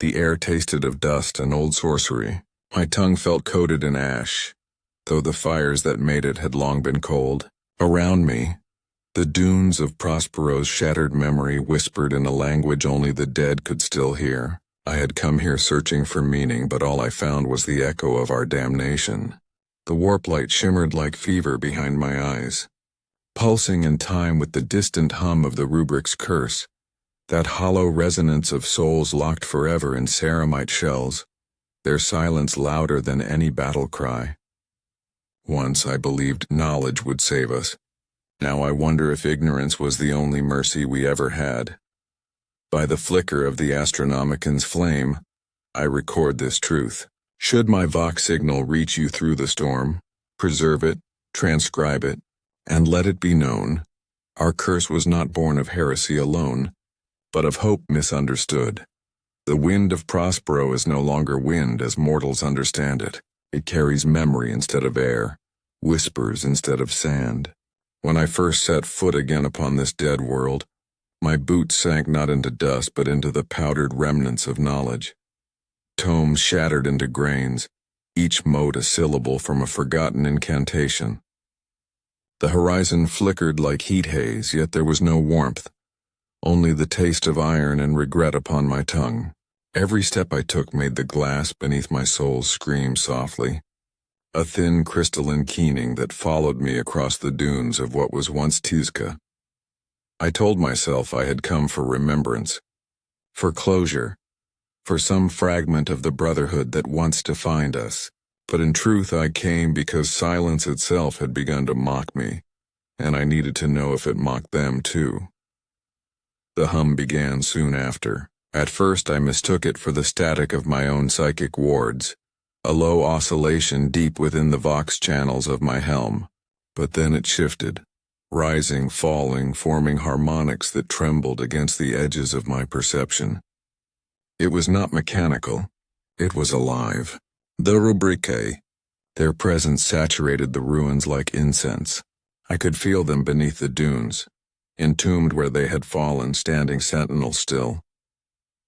The air tasted of dust and old sorcery. My tongue felt coated in ash, though the fires that made it had long been cold. Around me, the dunes of Prospero's shattered memory whispered in a language only the dead could still hear. I had come here searching for meaning, but all I found was the echo of our damnation. The warp light shimmered like fever behind my eyes, pulsing in time with the distant hum of the rubric's curse, that hollow resonance of souls locked forever in ceramite shells, their silence louder than any battle cry. Once I believed knowledge would save us. Now I wonder if ignorance was the only mercy we ever had. By the flicker of the Astronomican's flame, I record this truth. Should my Vox signal reach you through the storm, preserve it, transcribe it, and let it be known, our curse was not born of heresy alone, but of hope misunderstood. The wind of Prospero is no longer wind as mortals understand it. It carries memory instead of air, whispers instead of sand. When I first set foot again upon this dead world, my boots sank not into dust but into the powdered remnants of knowledge. Tomes shattered into grains, each mote a syllable from a forgotten incantation. The horizon flickered like heat haze, yet there was no warmth, only the taste of iron and regret upon my tongue. Every step I took made the glass beneath my soul scream softly, a thin crystalline keening that followed me across the dunes of what was once Tizca. I told myself I had come for remembrance, for closure, for some fragment of the brotherhood that once defined us. But in truth I came because silence itself had begun to mock me, and I needed to know if it mocked them too. The hum began soon after. At first I mistook it for the static of my own psychic wards, a low oscillation deep within the Vox channels of my helm. But then it shifted, rising, falling, forming harmonics that trembled against the edges of my perception. It was not mechanical, it was alive. The rubricae, their presence saturated the ruins like incense. I could feel them beneath the dunes, entombed where they had fallen, standing sentinel still.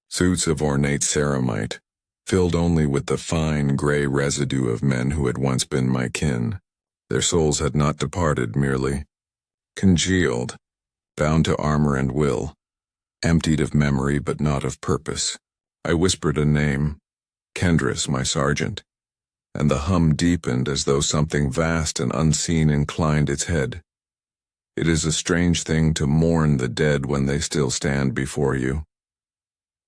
Suits of ornate ceramite, filled only with the fine gray residue of men who had once been my kin. Their souls had not departed merely, congealed, bound to armor and will, emptied of memory but not of purpose. I whispered a name, Kendris, my sergeant, and the hum deepened as though something vast and unseen inclined its head. It is a strange thing to mourn the dead when they still stand before you.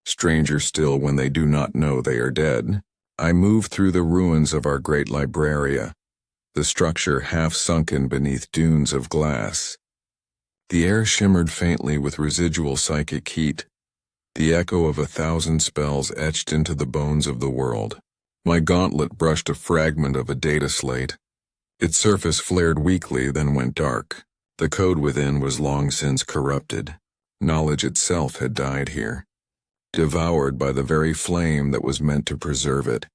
Stranger still when they do not know they are dead. I moved through the ruins of our great libraria, the structure half sunken beneath dunes of glass. The air shimmered faintly with residual psychic heat, the echo of 1,000 spells etched into the bones of the world. My gauntlet brushed a fragment of a data slate. Its surface flared weakly, then went dark. The code within was long since corrupted. Knowledge itself had died here, devoured by the very flame that was meant to preserve it.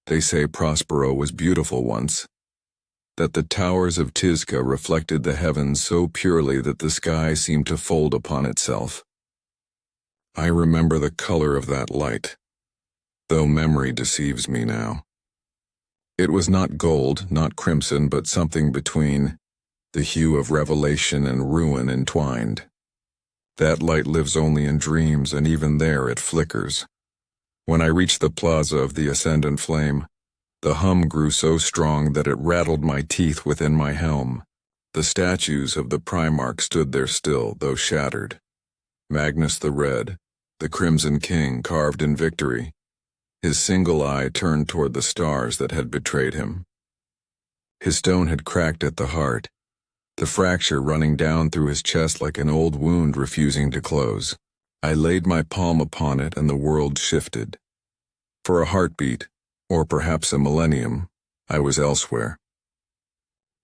They say Prospero was beautiful once, that the towers of Tizca reflected the heavens so purely that the sky seemed to fold upon itself. I remember the color of that light, though memory deceives me now. It was not gold, not crimson, but something between, the hue of revelation and ruin entwined. That light lives only in dreams, and even there it flickers. When I reached the plaza of the ascendant flame, the hum grew so strong that it rattled my teeth within my helm. The statues of the Primarch stood there still, though shattered. Magnus the Red, the Crimson King carved in victory, his single eye turned toward the stars that had betrayed him. His stone had cracked at the heart, the fracture running down through his chest like an old wound refusing to close. I laid my palm upon it and the world shifted. For a heartbeat, or perhaps a millennium, I was elsewhere.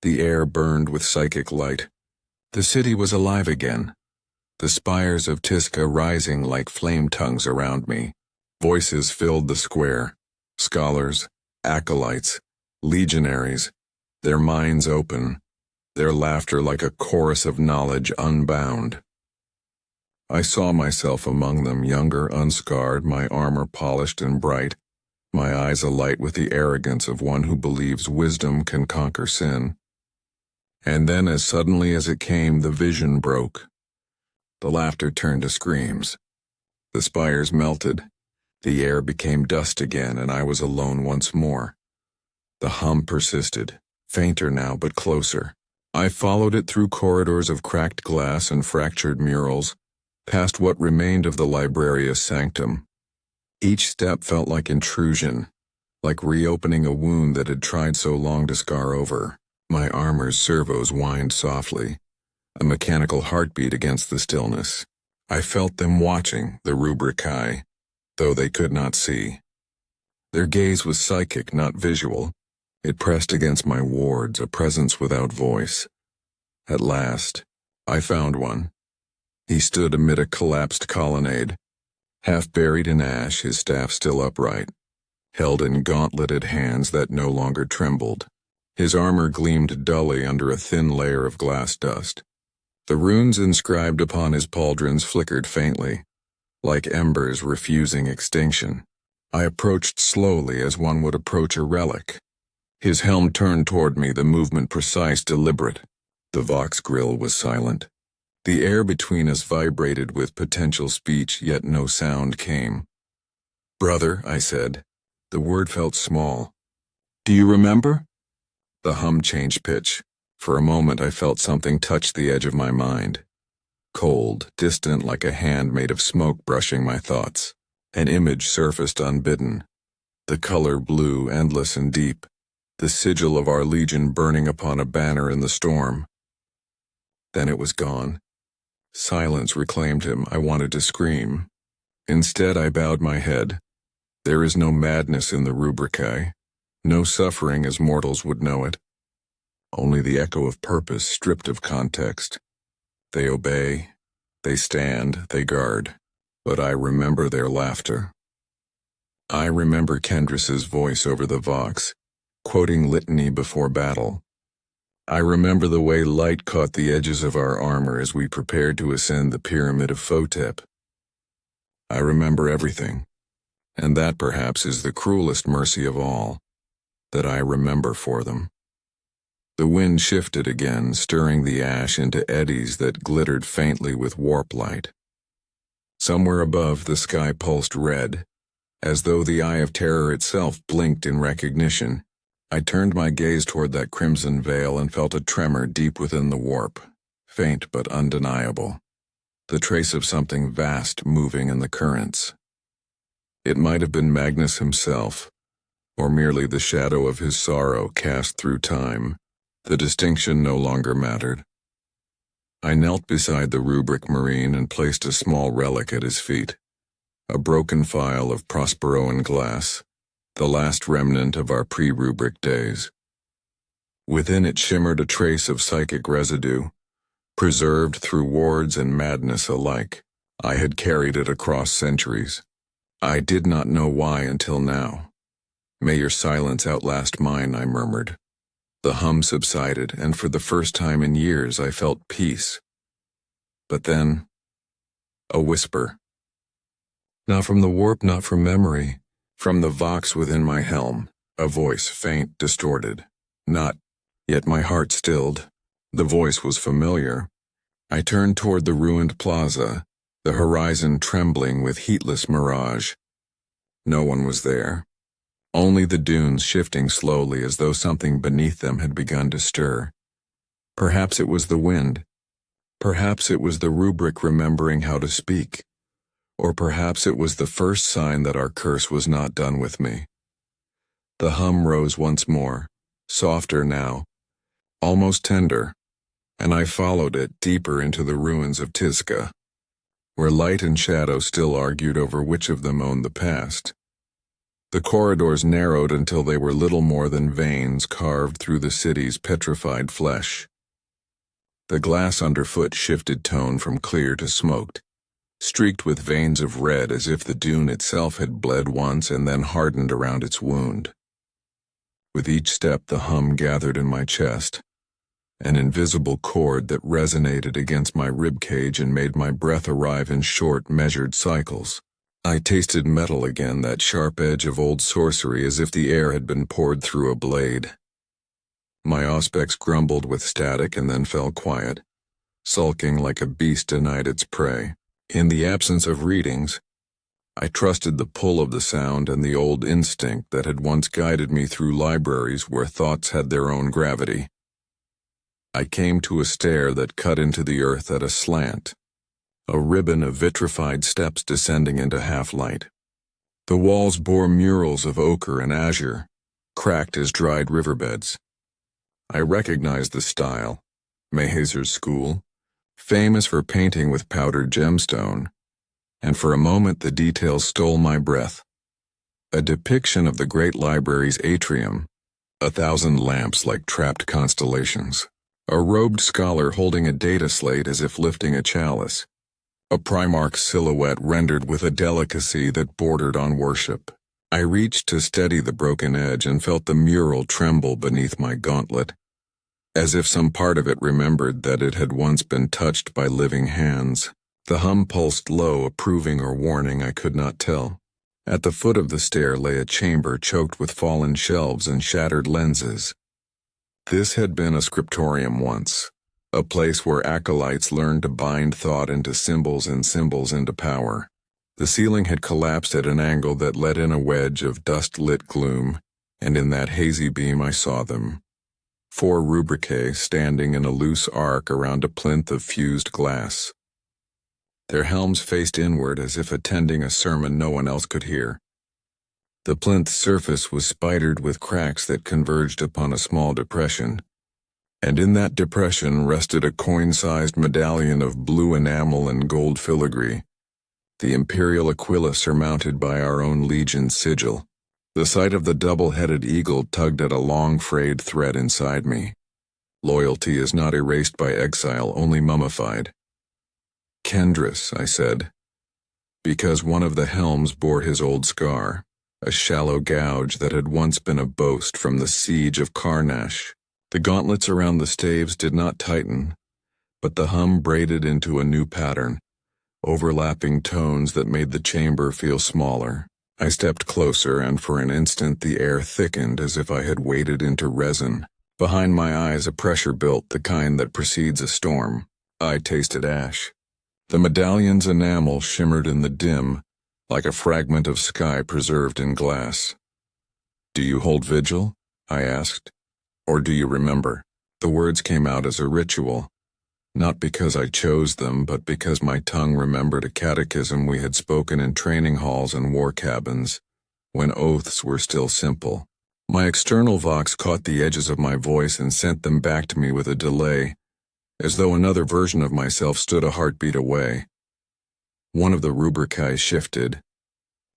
The air burned with psychic light. The city was alive again, the spires of Tizca rising like flame tongues around me. Voices filled the square, scholars, acolytes, legionaries, their minds open, their laughter like a chorus of knowledge unbound. I saw myself among them, younger, unscarred, my armor polished and bright, my eyes alight with the arrogance of one who believes wisdom can conquer sin. And then, as suddenly as it came, the vision broke. The laughter turned to screams. The spires melted. The air became dust again, and I was alone once more. The hum persisted, fainter now but closer. I followed it through corridors of cracked glass and fractured murals, past what remained of the Librarius Sanctum. Each step felt like intrusion, like reopening a wound that had tried so long to scar over. My armor's servos whined softly, a mechanical heartbeat against the stillness. I felt them watching, the Rubricae, though they could not see. Their gaze was psychic, not visual. It pressed against my wards, a presence without voice. At last, I found one. He stood amid a collapsed colonnade, half buried in ash, his staff still upright, held in gauntleted hands that no longer trembled. His armor gleamed dully under a thin layer of glass dust. The runes inscribed upon his pauldrons flickered faintly, like embers refusing extinction. I approached slowly as one would approach a relic. His helm turned toward me, the movement precise, deliberate. The Vox grill was silent. The air between us vibrated with potential speech, yet no sound came. "Brother," I said. The word felt small. "Do you remember?" The hum changed pitch. For a moment I felt something touch the edge of my mind. Cold, distant, like a hand made of smoke brushing my thoughts. An image surfaced unbidden. The color blue, endless and deep. The sigil of our legion burning upon a banner in the storm. Then it was gone. Silence reclaimed him. I wanted to scream. Instead, I bowed my head. There is no madness in the Rubricae, no suffering as mortals would know it. Only the echo of purpose stripped of context. They obey, they stand, they guard. But I remember their laughter. I remember Kendris's voice over the Vox, quoting litany before battle. I remember the way light caught the edges of our armor as we prepared to ascend the pyramid of Photep. I remember everything, and that perhaps is the cruelest mercy of all, that I remember for them. The wind shifted again, stirring the ash into eddies that glittered faintly with warp light. Somewhere above, the sky pulsed red, as though the eye of terror itself blinked in recognition. I turned my gaze toward that crimson veil and felt a tremor deep within the warp, faint but undeniable, the trace of something vast moving in the currents. It might have been Magnus himself, or merely the shadow of his sorrow cast through time. The distinction no longer mattered. I knelt beside the rubric marine and placed a small relic at his feet, a broken phial of Prosperoan glass, the last remnant of our pre-rubric days. Within it shimmered a trace of psychic residue, preserved through wards and madness alike. I had carried it across centuries. I did not know why until now. "May your silence outlast mine," I murmured. The hum subsided, and for the first time in years I felt peace. But then, a whisper. Not from the warp, not from memory, from the Vox within my helm, a voice, faint, distorted. Not, yet my heart stilled. The voice was familiar. I turned toward the ruined plaza, the horizon trembling with heatless mirage. No one was there. Only the dunes shifting slowly as though something beneath them had begun to stir. Perhaps it was the wind. Perhaps it was the rubric remembering how to speak. Or perhaps it was the first sign that our curse was not done with me. The hum rose once more, softer now, almost tender, and I followed it deeper into the ruins of Tizca, where light and shadow still argued over which of them owned the past. The corridors narrowed until they were little more than veins carved through the city's petrified flesh. The glass underfoot shifted tone from clear to smoked, streaked with veins of red as if the dune itself had bled once and then hardened around its wound. With each step the hum gathered in my chest, an invisible chord that resonated against my ribcage and made my breath arrive in short, measured cycles. I tasted metal again, that sharp edge of old sorcery, as if the air had been poured through a blade. My auspex grumbled with static and then fell quiet, sulking like a beast denied its prey. In the absence of readings, I trusted the pull of the sound and the old instinct that had once guided me through libraries where thoughts had their own gravity. I came to a stair that cut into the earth at a slant, a ribbon of vitrified steps descending into half-light. The walls bore murals of ochre and azure, cracked as dried riverbeds. I recognized the style, Mahazer's school, famous for painting with powdered gemstone, and for a moment the details stole my breath. A depiction of the great library's atrium, 1,000 lamps like trapped constellations, a robed scholar holding a data slate as if lifting a chalice, a Primarch silhouette rendered with a delicacy that bordered on worship. I reached to steady the broken edge and felt the mural tremble beneath my gauntlet, as if some part of it remembered that it had once been touched by living hands. The hum pulsed low, approving or warning, I could not tell. At the foot of the stair lay a chamber choked with fallen shelves and shattered lenses. This had been a scriptorium once, a place where acolytes learned to bind thought into symbols and symbols into power. The ceiling had collapsed at an angle that let in a wedge of dust-lit gloom, and in that hazy beam I saw them. 4 rubricae standing in a loose arc around a plinth of fused glass. Their helms faced inward as if attending a sermon no one else could hear. The plinth's surface was spidered with cracks that converged upon a small depression, and in that depression rested a coin-sized medallion of blue enamel and gold filigree, the imperial aquila surmounted by our own legion's sigil. The sight of the double-headed eagle tugged at a long frayed thread inside me. Loyalty is not erased by exile, only mummified. Kendris, I said, because one of the helms bore his old scar, a shallow gouge that had once been a boast from the siege of Karnash. The gauntlets around the staves did not tighten, but the hum braided into a new pattern, overlapping tones that made the chamber feel smaller. I stepped closer, and for an instant the air thickened as if I had waded into resin. Behind my eyes a pressure built, the kind that precedes a storm. I tasted ash. The medallion's enamel shimmered in the dim, like a fragment of sky preserved in glass. "Do you hold vigil?" I asked. "Or do you remember?" The words came out as a ritual, not because I chose them, but because my tongue remembered a catechism we had spoken in training halls and war cabins, when oaths were still simple. My external vox caught the edges of my voice and sent them back to me with a delay, as though another version of myself stood a heartbeat away. One of the rubricae shifted.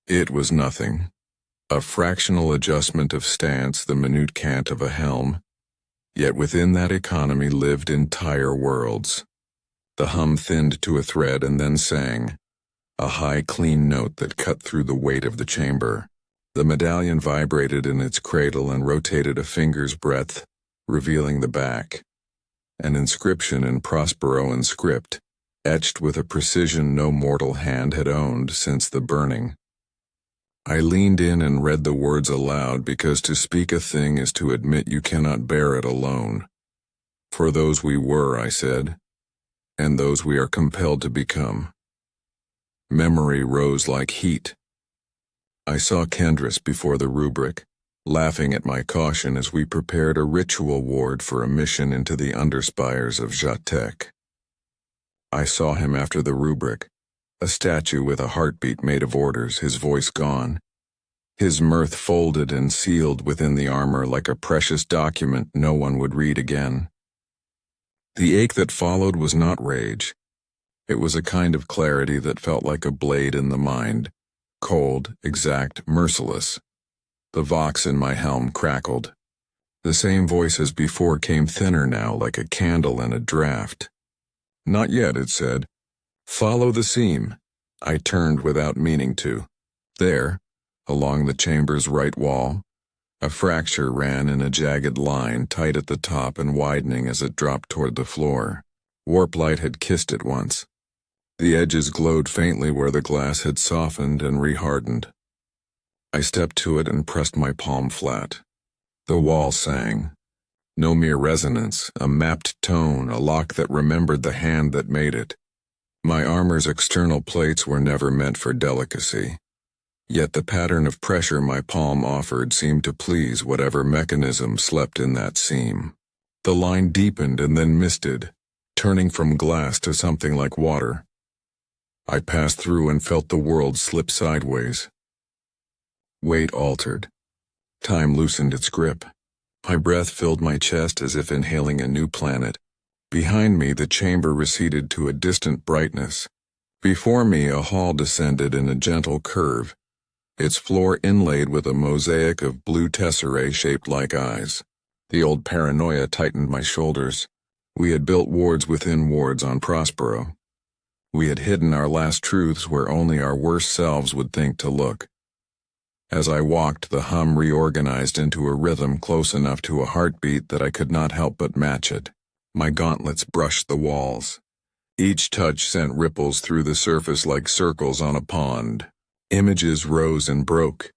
It was nothing. A fractional adjustment of stance, the minute cant of a helm. Yet within that economy lived entire worlds. The hum thinned to a thread and then sang, a high, clean note that cut through the weight of the chamber. The medallion vibrated in its cradle and rotated a finger's breadth, revealing the back. An inscription in Prosperoan script, etched with a precision no mortal hand had owned since the burning. I leaned in and read the words aloud, because to speak a thing is to admit you cannot bear it alone. "For those we were," I said, "and those we are compelled to become." Memory rose like heat. I saw Kendris before the rubric, laughing at my caution as we prepared a ritual ward for a mission into the underspires of Jatek. I saw him after the rubric, a statue with a heartbeat made of orders, his voice gone, his mirth folded and sealed within the armor like a precious document no one would read again. The ache that followed was not rage. It was a kind of clarity that felt like a blade in the mind, cold, exact, merciless. The vox in my helm crackled. The same voice as before came thinner now, like a candle in a draught. "Not yet," it said. "Follow the seam." I turned without meaning to. There, along the chamber's right wall, A fracture ran in a jagged line, tight at the top and widening as it dropped toward the floor. Warp light had kissed it once. The edges glowed faintly where the glass had softened and rehardened. I stepped to it and pressed my palm flat. The wall sang. No mere resonance, a mapped tone, a lock that remembered the hand that made it. My armor's external plates were never meant for delicacy. Yet the pattern of pressure my palm offered seemed to please whatever mechanism slept in that seam. The line deepened and then misted, turning from glass to something like water. I passed through and felt the world slip sideways. Weight altered. Time loosened its grip. My breath filled my chest as if inhaling a new planet. Behind me, the chamber receded to a distant brightness. Before me, a hall descended in a gentle curve, its floor inlaid with a mosaic of blue tesserae shaped like eyes. The old paranoia tightened my shoulders. We had built wards within wards on Prospero. We had hidden our last truths where only our worst selves would think to look. As I walked, the hum reorganized into a rhythm close enough to a heartbeat that I could not help but match it. My gauntlets brushed the walls. Each touch sent ripples through the surface like circles on a pond. Images rose and broke.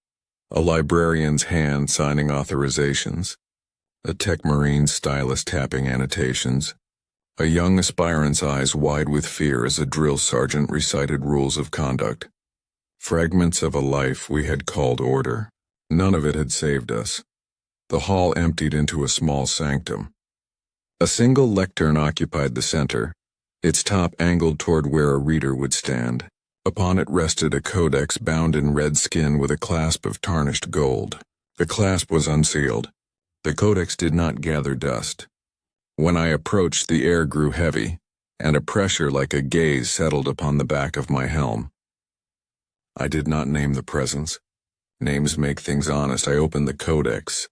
A librarian's hand signing authorizations. A tech marine stylus tapping annotations. A young aspirant's eyes wide with fear as a drill sergeant recited rules of conduct. Fragments of a life we had called order. None of it had saved us. The hall emptied into a small sanctum. A single lectern occupied the center, its top angled toward where a reader would stand. Upon it rested a codex bound in red skin with a clasp of tarnished gold. The clasp was unsealed. The codex did not gather dust. When I approached, the air grew heavy, and a pressure like a gaze settled upon the back of my helm. I did not name the presence. Names make things honest. I opened the codex.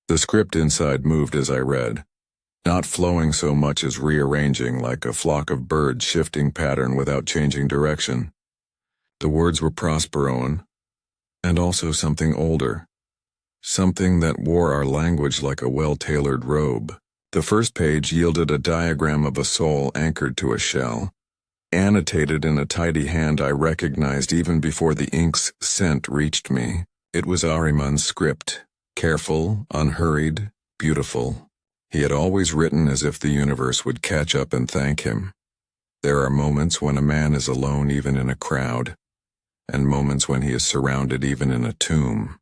The script inside moved as I read, not flowing so much as rearranging like a flock of birds shifting pattern without changing direction. The words were Prosperoan, and also something older, something that wore our language like a well-tailored robe. The first page yielded a diagram of a soul anchored to a shell. Annotated in a tidy hand I recognized even before the ink's scent reached me. It was Ahriman's script, careful, unhurried, beautiful. He had always written as if the universe would catch up and thank him. There are moments when a man is alone even in a crowd, and moments when he is surrounded even in a tomb.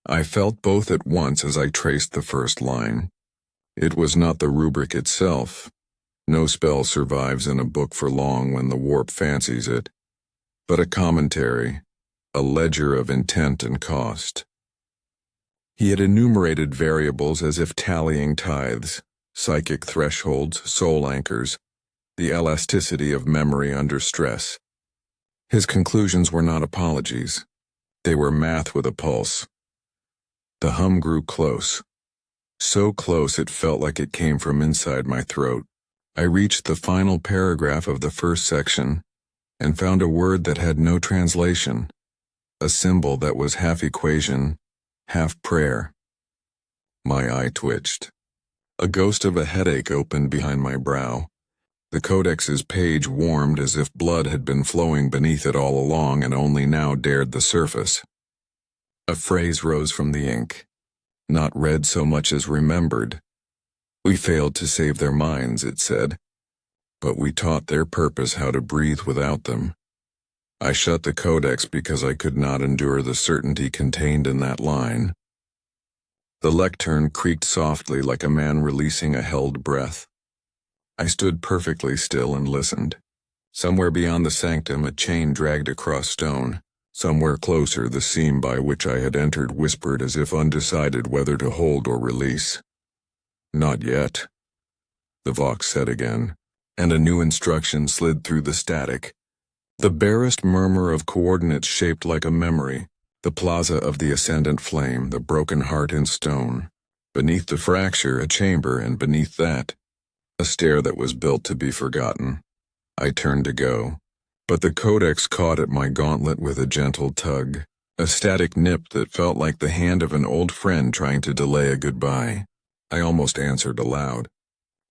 I felt both at once as I traced the first line. It was not the rubric itself. No spell survives in a book for long when the warp fancies it, but a commentary, a ledger of intent and cost. He had enumerated variables as if tallying tithes, psychic thresholds, soul anchors, the elasticity of memory under stress. His conclusions were not apologies. They were math with a pulse. The hum grew close. So close it felt like it came from inside my throat. I reached the final paragraph of the first section and found a word that had no translation, a symbol that was half equation, half prayer. My eye twitched. A ghost of a headache opened behind my brow. The codex's page warmed as if blood had been flowing beneath it all along and only now dared the surface. A phrase rose from the ink, not read so much as remembered. We failed to save their minds, it said, but we taught their purpose how to breathe without them. I shut the codex because I could not endure the certainty contained in that line. The lectern creaked softly like a man releasing a held breath. I stood perfectly still and listened. Somewhere beyond the sanctum, a chain dragged across stone. Somewhere closer, the seam by which I had entered whispered as if undecided whether to hold or release. Not yet, the Vox said again, and a new instruction slid through the static. The barest murmur of coordinates shaped like a memory, the plaza of the ascendant flame, the broken heart in stone. Beneath the fracture, a chamber, and beneath that, a stair that was built to be forgotten. I turned to go, but the codex caught at my gauntlet with a gentle tug. A static nip that felt like the hand of an old friend trying to delay a goodbye. I almost answered aloud.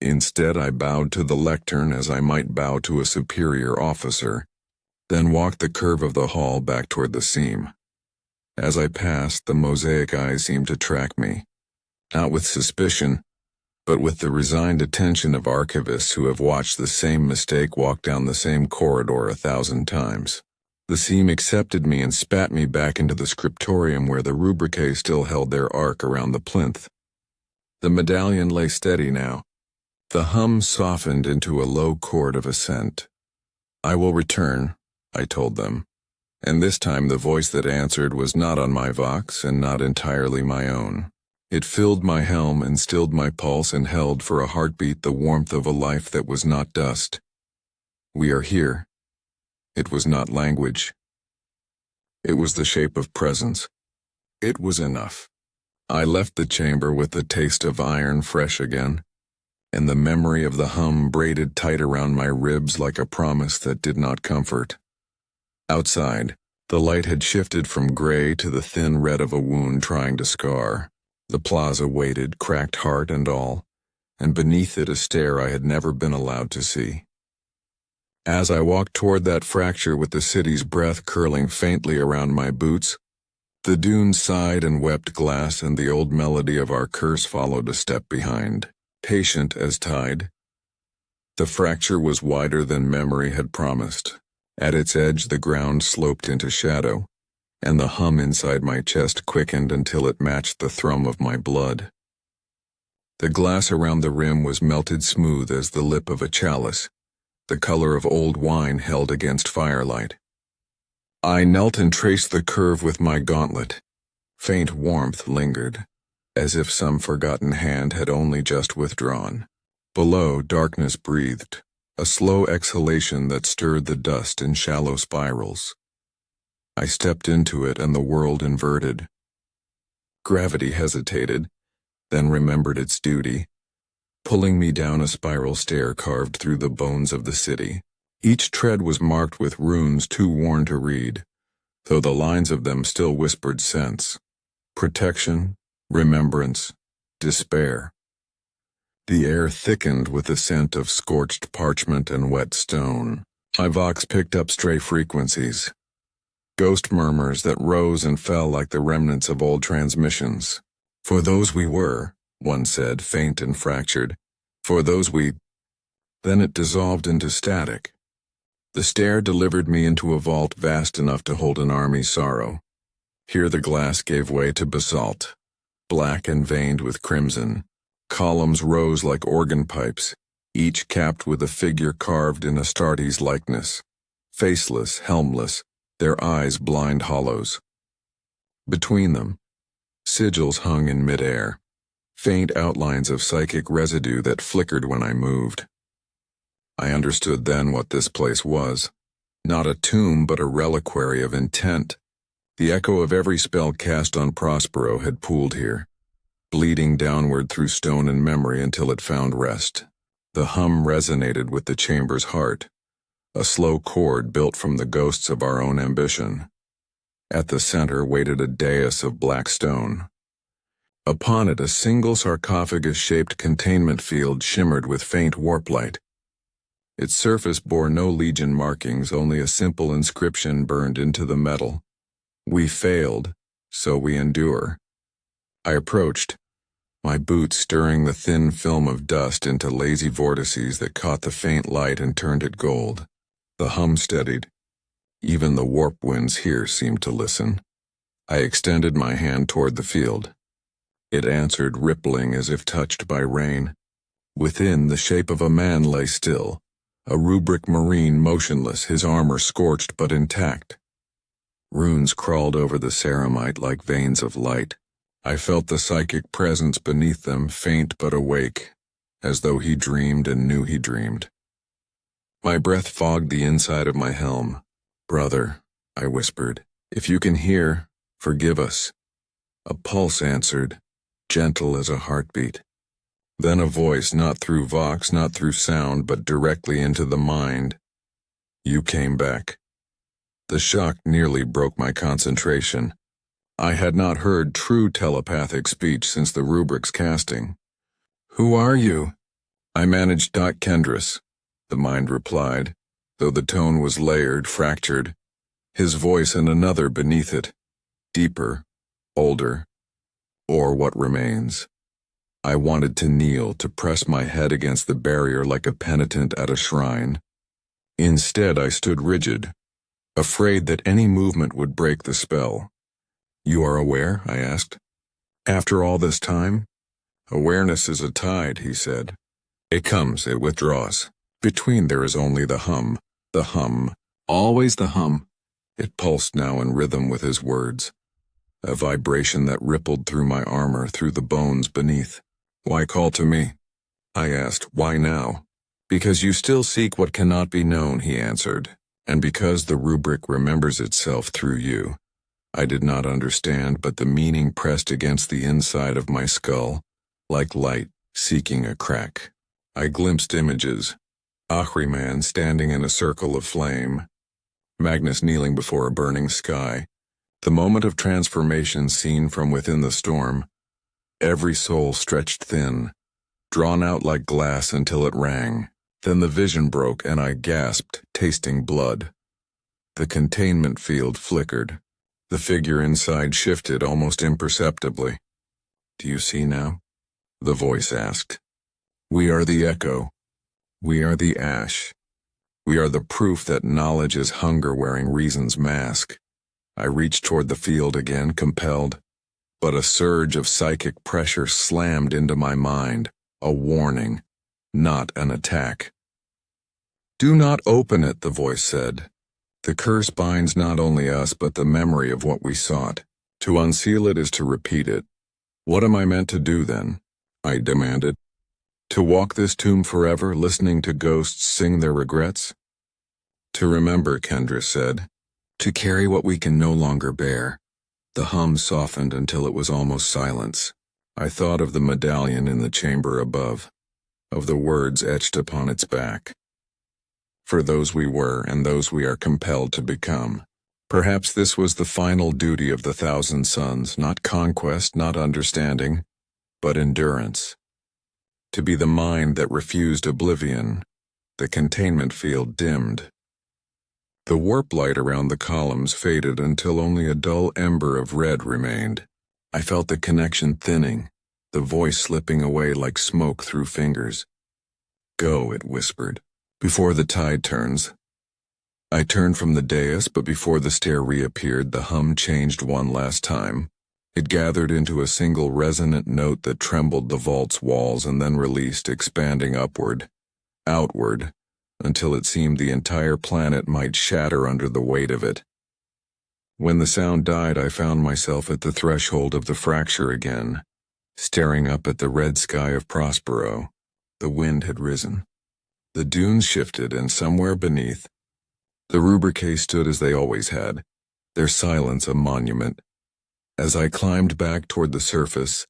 Instead, I bowed to the lectern as I might bow to a superior officer, then walked the curve of the hall back toward the seam. As I passed, the mosaic eyes seemed to track me, not with suspicion, but with the resigned attention of archivists who have watched the same mistake walk down the same corridor 1,000 times. The seam accepted me and spat me back into the scriptorium where the rubricae still held their arc around the plinth. The medallion lay steady now. The hum softened into a low chord of assent. I will return, I told them, and this time the voice that answered was not on my vox and not entirely my own. It filled my helm and stilled my pulse and held for a heartbeat the warmth of a life that was not dust. We are here. It was not language. It was the shape of presence. It was enough. I left the chamber with the taste of iron fresh again, and the memory of the hum braided tight around my ribs like a promise that did not comfort. Outside, the light had shifted from gray to the thin red of a wound trying to scar. The plaza waited, cracked heart and all, and beneath it a stare I had never been allowed to see. As I walked toward that fracture with the city's breath curling faintly around my boots, the dunes sighed and wept glass, and the old melody of our curse followed a step behind, patient as tide. The fracture was wider than memory had promised. At its edge the ground sloped into shadow, and the hum inside my chest quickened until it matched the thrum of my blood. The glass around the rim was melted smooth as the lip of a chalice, the color of old wine held against firelight. I knelt and traced the curve with my gauntlet. Faint warmth lingered, as if some forgotten hand had only just withdrawn. Below, darkness breathed, a slow exhalation that stirred the dust in shallow spirals. I stepped into it and the world inverted. Gravity hesitated, then remembered its duty, pulling me down a spiral stair carved through the bones of the city. Each tread was marked with runes too worn to read, though the lines of them still whispered sense. Protection, remembrance, despair. The air thickened with the scent of scorched parchment and wet stone. My vox picked up stray frequencies, ghost murmurs that rose and fell like the remnants of old transmissions. For those we were, one said, faint and fractured. For those we... Then it dissolved into static. The stair delivered me into a vault vast enough to hold an army's sorrow. Here the glass gave way to basalt, black and veined with crimson. Columns rose like organ pipes, each capped with a figure carved in Astartes' likeness. Faceless, helmless, their eyes blind hollows. Between them, sigils hung in midair, faint outlines of psychic residue that flickered when I moved. I understood then what this place was. Not a tomb, but a reliquary of intent. The echo of every spell cast on Prospero had pooled here, bleeding downward through stone and memory until it found rest. The hum resonated with the chamber's heart, a slow chord built from the ghosts of our own ambition. At the center waited a dais of black stone. Upon it a single sarcophagus-shaped containment field shimmered with faint warp light. Its surface bore no legion markings, only a simple inscription burned into the metal. We failed, so we endure. I approached, my boots stirring the thin film of dust into lazy vortices that caught the faint light and turned it gold. The hum steadied. Even the warp winds here seemed to listen. I extended my hand toward the field. It answered, rippling as if touched by rain. Within, the shape of a man lay still, a rubric marine motionless, his armor scorched but intact. Runes crawled over the ceramite like veins of light. I felt the psychic presence beneath them, faint but awake, as though he dreamed and knew he dreamed. My breath fogged the inside of my helm. "Brother," I whispered, "if you can hear, forgive us." A pulse answered, gentle as a heartbeat. Then a voice, not through vox, not through sound, but directly into the mind. "You came back." The shock nearly broke my concentration. I had not heard true telepathic speech since the rubric's casting. "Who are you?" "I managed Doc Kendris," the mind replied, though the tone was layered, fractured, his voice and another beneath it, deeper, older, or what remains. I wanted to kneel, to press my head against the barrier like a penitent at a shrine. Instead, I stood rigid, afraid that any movement would break the spell. "You are aware?" I asked. "After all this time?" "Awareness is a tide," he said. "It comes, it withdraws. Between there is only the hum, always the hum." It pulsed now in rhythm with his words, a vibration that rippled through my armor, through the bones beneath. "Why call to me?" I asked. "Why now?" "Because you still seek what cannot be known," he answered, "and because the rubric remembers itself through you." I did not understand, but the meaning pressed against the inside of my skull, like light seeking a crack. I glimpsed images. Ahriman standing in a circle of flame, Magnus kneeling before a burning sky, the moment of transformation seen from within the storm. Every soul stretched thin, drawn out like glass until it rang. Then the vision broke and I gasped, tasting blood. The containment field flickered. The figure inside shifted almost imperceptibly. "Do you see now?" the voice asked. "We are the echo. We are the ash. We are the proof that knowledge is hunger wearing reason's mask." I reached toward the field again, compelled, but a surge of psychic pressure slammed into my mind, a warning, not an attack. "Do not open it," the voice said. "The curse binds not only us but the memory of what we sought. To unseal it is to repeat it." "What am I meant to do then?" I demanded. "To walk this tomb forever, listening to ghosts sing their regrets?" "To remember," Kendris said. "To carry what we can no longer bear." The hum softened until it was almost silence. I thought of the medallion in the chamber above, of the words etched upon its back. For those we were and those we are compelled to become. Perhaps this was the final duty of the Thousand Sons, not conquest, not understanding, but endurance. To be the mind that refused oblivion. The containment field dimmed. The warp light around the columns faded until only a dull ember of red remained. I felt the connection thinning, the voice slipping away like smoke through fingers. "Go," it whispered, "before the tide turns." I turned from the dais, but before the stair reappeared, the hum changed one last time. It gathered into a single resonant note that trembled the vault's walls and then released, expanding upward, outward, until it seemed the entire planet might shatter under the weight of it. When the sound died, I found myself at the threshold of the fracture again, staring up at the red sky of Prospero. The wind had risen. The dunes shifted, and somewhere beneath, the rubriques stood as they always had, their silence a monument. As I climbed back toward the surface,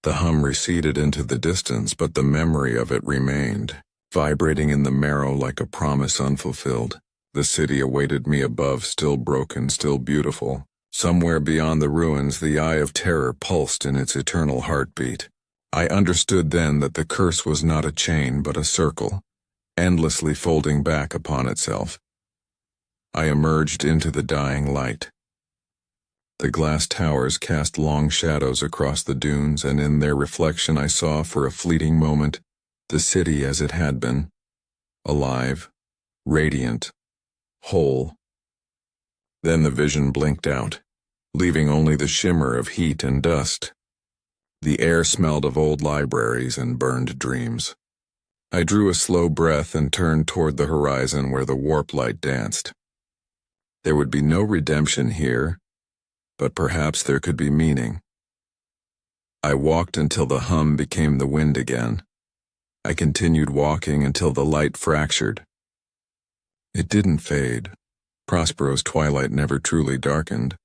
the hum receded into the distance, but the memory of it remained, vibrating in the marrow like a promise unfulfilled. The city awaited me above, still broken, still beautiful. Somewhere beyond the ruins, the eye of terror pulsed in its eternal heartbeat. I understood then that the curse was not a chain, but a circle, endlessly folding back upon itself. I emerged into the dying light. The glass towers cast long shadows across the dunes, and in their reflection I saw for a fleeting moment the city as it had been, alive, radiant, whole. Then the vision blinked out, leaving only the shimmer of heat and dust. The air smelled of old libraries and burned dreams. I drew a slow breath and turned toward the horizon where the warp light danced. There would be no redemption here, but perhaps there could be meaning. I walked until the hum became the wind again. I continued walking until the light fractured. It didn't fade. Prospero's twilight never truly darkened,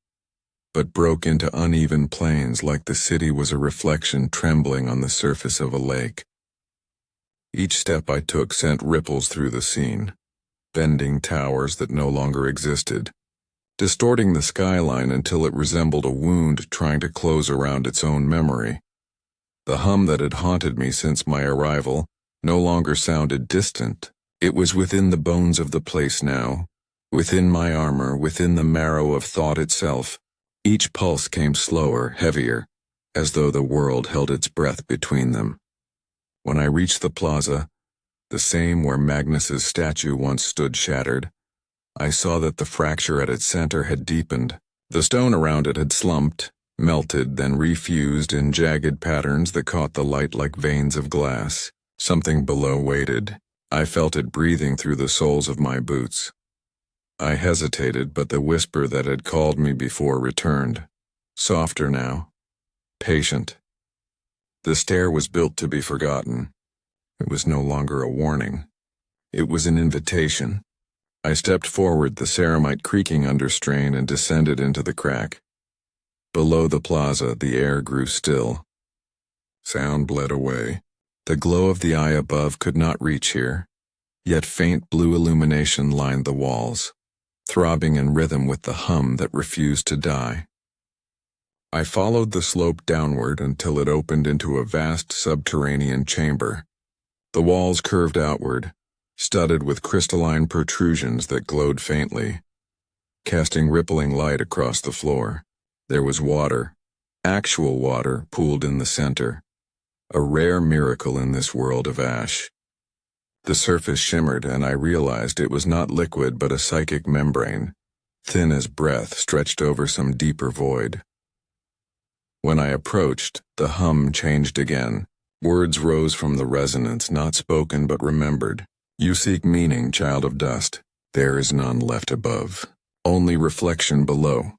but broke into uneven plains like the city was a reflection trembling on the surface of a lake. Each step I took sent ripples through the scene, bending towers that no longer existed, distorting the skyline until it resembled a wound trying to close around its own memory. The hum that had haunted me since my arrival no longer sounded distant. It was within the bones of the place now, within my armor, within the marrow of thought itself. Each pulse came slower, heavier, as though the world held its breath between them. When I reached the plaza, the same where Magnus's statue once stood shattered, I saw that the fracture at its center had deepened. The stone around it had slumped, melted, then refused in jagged patterns that caught the light like veins of glass. Something below waited. I felt it breathing through the soles of my boots. I hesitated, but the whisper that had called me before returned. Softer now. Patient. The stare was built to be forgotten. It was no longer a warning. It was an invitation. I stepped forward, the ceramite creaking under strain, and descended into the crack. Below the plaza, the air grew still. Sound bled away. The glow of the eye above could not reach here, yet faint blue illumination lined the walls, throbbing in rhythm with the hum that refused to die. I followed the slope downward until it opened into a vast subterranean chamber. The walls curved outward, studded with crystalline protrusions that glowed faintly, casting rippling light across the floor. There was water, actual water, pooled in the center, a rare miracle in this world of ash. The surface shimmered, and I realized it was not liquid but a psychic membrane, thin as breath, stretched over some deeper void. When I approached, the hum changed again. Words rose from the resonance, not spoken but remembered. You seek meaning, child of dust. There is none left above, only reflection below.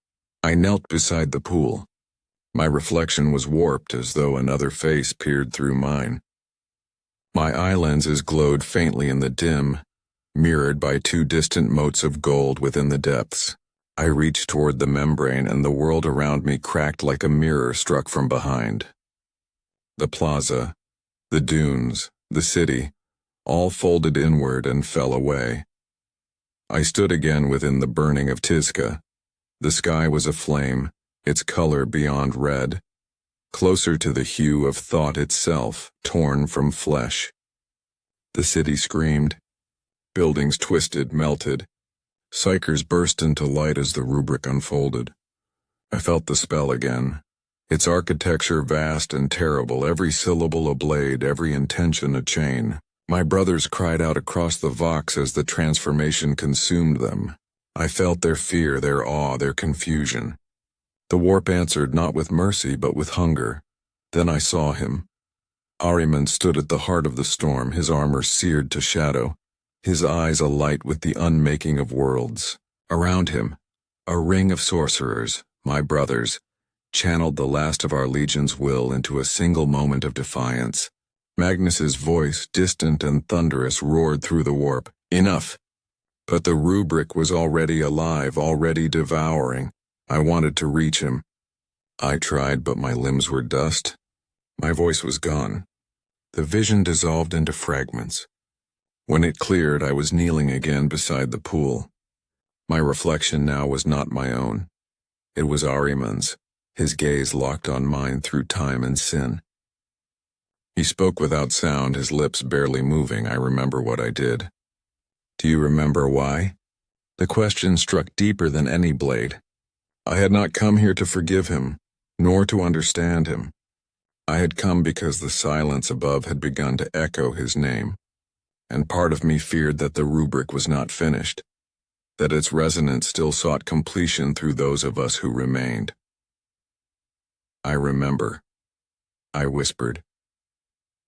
I knelt beside the pool. My reflection was warped, as though another face peered through mine. My eye lenses glowed faintly in the dim, mirrored by two distant motes of gold within the depths. I reached toward the membrane, and the world around me cracked like a mirror struck from behind. The plaza, the dunes, the city, all folded inward and fell away. I stood again within the burning of Tizca. The sky was aflame, its color beyond red, closer to the hue of thought itself, torn from flesh. The city screamed. Buildings twisted, melted. Psychers burst into light as the rubric unfolded. I felt the spell again. Its architecture vast and terrible, every syllable a blade, every intention a chain. My brothers cried out across the Vox as the transformation consumed them. I felt their fear, their awe, their confusion. The warp answered not with mercy but with hunger. Then I saw him. Ahriman stood at the heart of the storm, his armor seared to shadow, his eyes alight with the unmaking of worlds. Around him, a ring of sorcerers, my brothers, channeled the last of our legion's will into a single moment of defiance. Magnus's voice, distant and thunderous, roared through the warp. Enough! But the rubric was already alive, already devouring. I wanted to reach him. I tried, but my limbs were dust. My voice was gone. The vision dissolved into fragments. When it cleared, I was kneeling again beside the pool. My reflection now was not my own. It was Ahriman's, his gaze locked on mine through time and sin. He spoke without sound, his lips barely moving. I remember what I did. Do you remember why? The question struck deeper than any blade. I had not come here to forgive him, nor to understand him. I had come because the silence above had begun to echo his name, and part of me feared that the rubric was not finished, that its resonance still sought completion through those of us who remained. I remember, I whispered,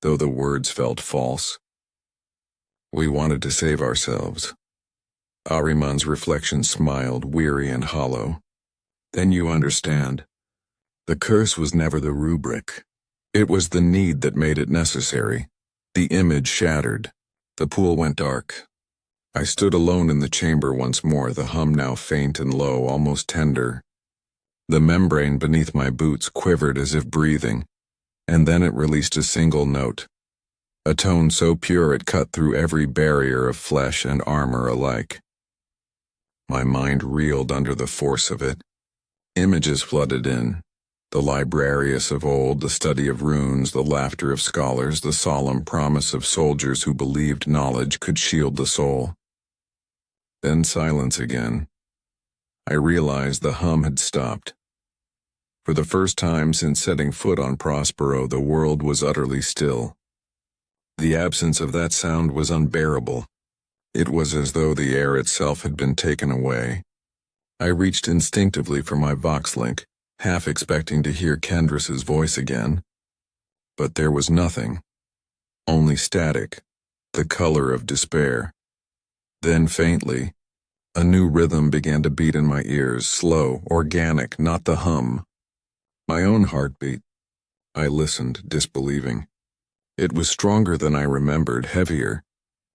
though the words felt false. We wanted to save ourselves. Ahriman's reflection smiled, weary and hollow. Then you understand. The curse was never the rubric. It was the need that made it necessary. The image shattered. The pool went dark. I stood alone in the chamber once more, the hum now faint and low, almost tender. The membrane beneath my boots quivered as if breathing, and then it released a single note. A tone so pure it cut through every barrier of flesh and armor alike. My mind reeled under the force of it. Images flooded in. The librarius of old, the study of runes, the laughter of scholars, the solemn promise of soldiers who believed knowledge could shield the soul. Then silence again. I realized the hum had stopped. For the first time since setting foot on Prospero, the world was utterly still. The absence of that sound was unbearable. It was as though the air itself had been taken away. I reached instinctively for my Voxlink, half expecting to hear Kendris's voice again. But there was nothing. Only static, the color of despair. Then faintly, a new rhythm began to beat in my ears, slow, organic, not the hum. My own heartbeat. I listened, disbelieving. It was stronger than I remembered, heavier.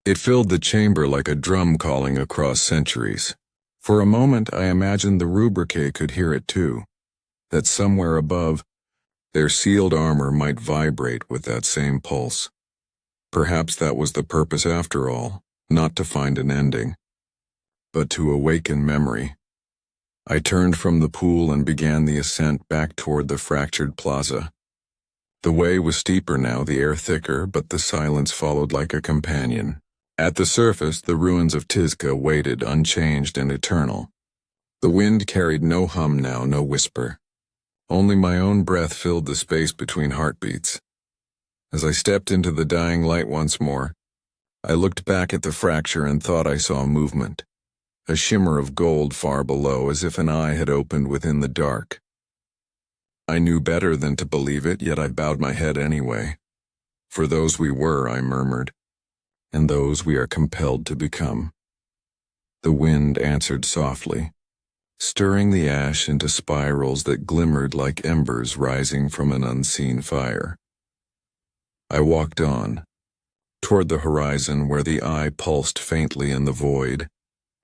It filled the chamber like a drum calling across centuries. For a moment I imagined the Rubricae could hear it too, that somewhere above, their sealed armor might vibrate with that same pulse. Perhaps that was the purpose after all, not to find an ending, but to awaken memory. I turned from the pool and began the ascent back toward the fractured plaza. The way was steeper now, the air thicker, but the silence followed like a companion. At the surface, the ruins of Tizca waited, unchanged and eternal. The wind carried no hum now, no whisper. Only my own breath filled the space between heartbeats. As I stepped into the dying light once more, I looked back at the fracture and thought I saw movement. A shimmer of gold far below, as if an eye had opened within the dark. I knew better than to believe it, yet I bowed my head anyway. For those we were, I murmured, and those we are compelled to become. The wind answered softly, stirring the ash into spirals that glimmered like embers rising from an unseen fire. I walked on, toward the horizon where the eye pulsed faintly in the void,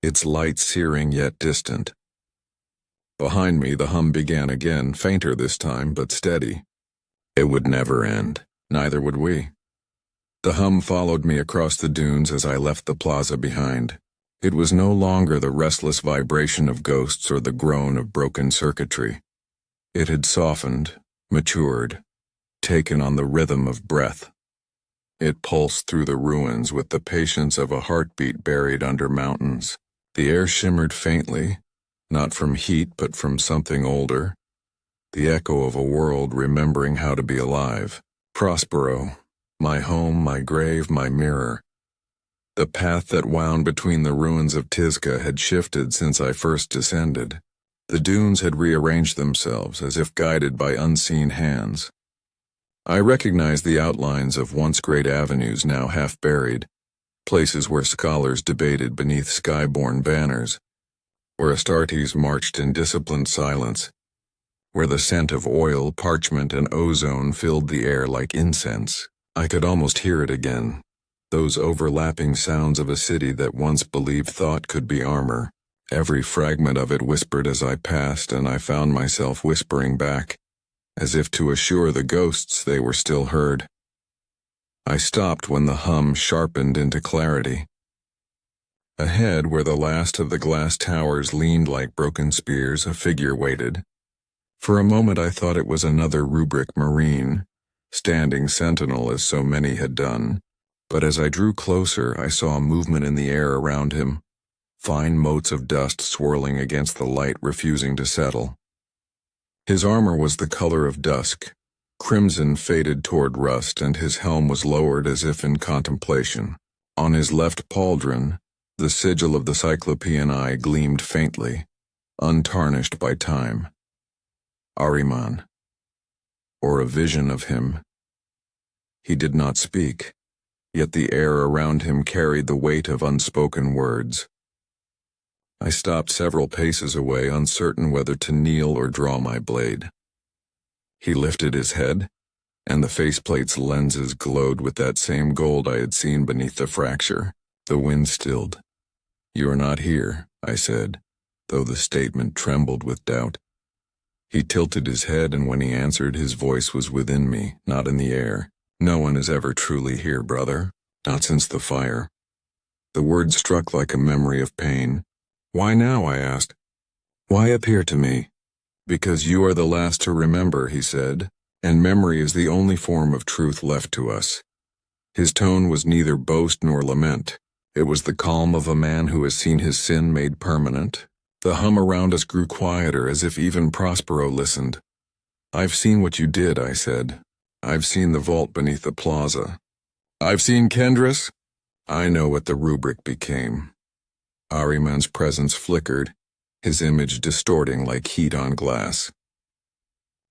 its light searing yet distant. Behind me the hum began again, fainter this time, but steady. It would never end, neither would we. The hum followed me across the dunes as I left the plaza behind. It was no longer the restless vibration of ghosts or the groan of broken circuitry. It had softened, matured, taken on the rhythm of breath. It pulsed through the ruins with the patience of a heartbeat buried under mountains. The air shimmered faintly, not from heat but from something older, the echo of a world remembering how to be alive. Prospero, my home, my grave, my mirror. The path that wound between the ruins of Tizca had shifted since I first descended. The dunes had rearranged themselves as if guided by unseen hands. I recognized the outlines of once great avenues now half buried, places where scholars debated beneath skyborne banners, where Astartes marched in disciplined silence, where the scent of oil, parchment, and ozone filled the air like incense. I could almost hear it again, those overlapping sounds of a city that once believed thought could be armor. Every fragment of it whispered as I passed, and I found myself whispering back, as if to assure the ghosts they were still heard. I stopped when the hum sharpened into clarity. Ahead, where the last of the glass towers leaned like broken spears, a figure waited. For a moment I thought it was another rubric marine, standing sentinel as so many had done, but as I drew closer I saw a movement in the air around him, fine motes of dust swirling against the light refusing to settle. His armor was the color of dusk, crimson faded toward rust, and his helm was lowered as if in contemplation. On his left pauldron, the sigil of the Cyclopean eye gleamed faintly, untarnished by time. Ahriman, or a vision of him. He did not speak, yet the air around him carried the weight of unspoken words. I stopped several paces away, uncertain whether to kneel or draw my blade. He lifted his head, and the faceplate's lenses glowed with that same gold I had seen beneath the fracture. The wind stilled. "You are not here," I said, though the statement trembled with doubt. He tilted his head, and when he answered, his voice was within me, not in the air. "No one is ever truly here, brother. Not since the fire." The words struck like a memory of pain, Why now? I asked. Why appear to me? Because you are the last to remember, he said, and memory is the only form of truth left to us. His tone was neither boast nor lament. It was the calm of a man who has seen his sin made permanent. The hum around us grew quieter, as if even Prospero listened. I've seen what you did, I said. I've seen the vault beneath the plaza. I've seen Kendris. I know what the rubric became. Ahriman's presence flickered, his image distorting like heat on glass.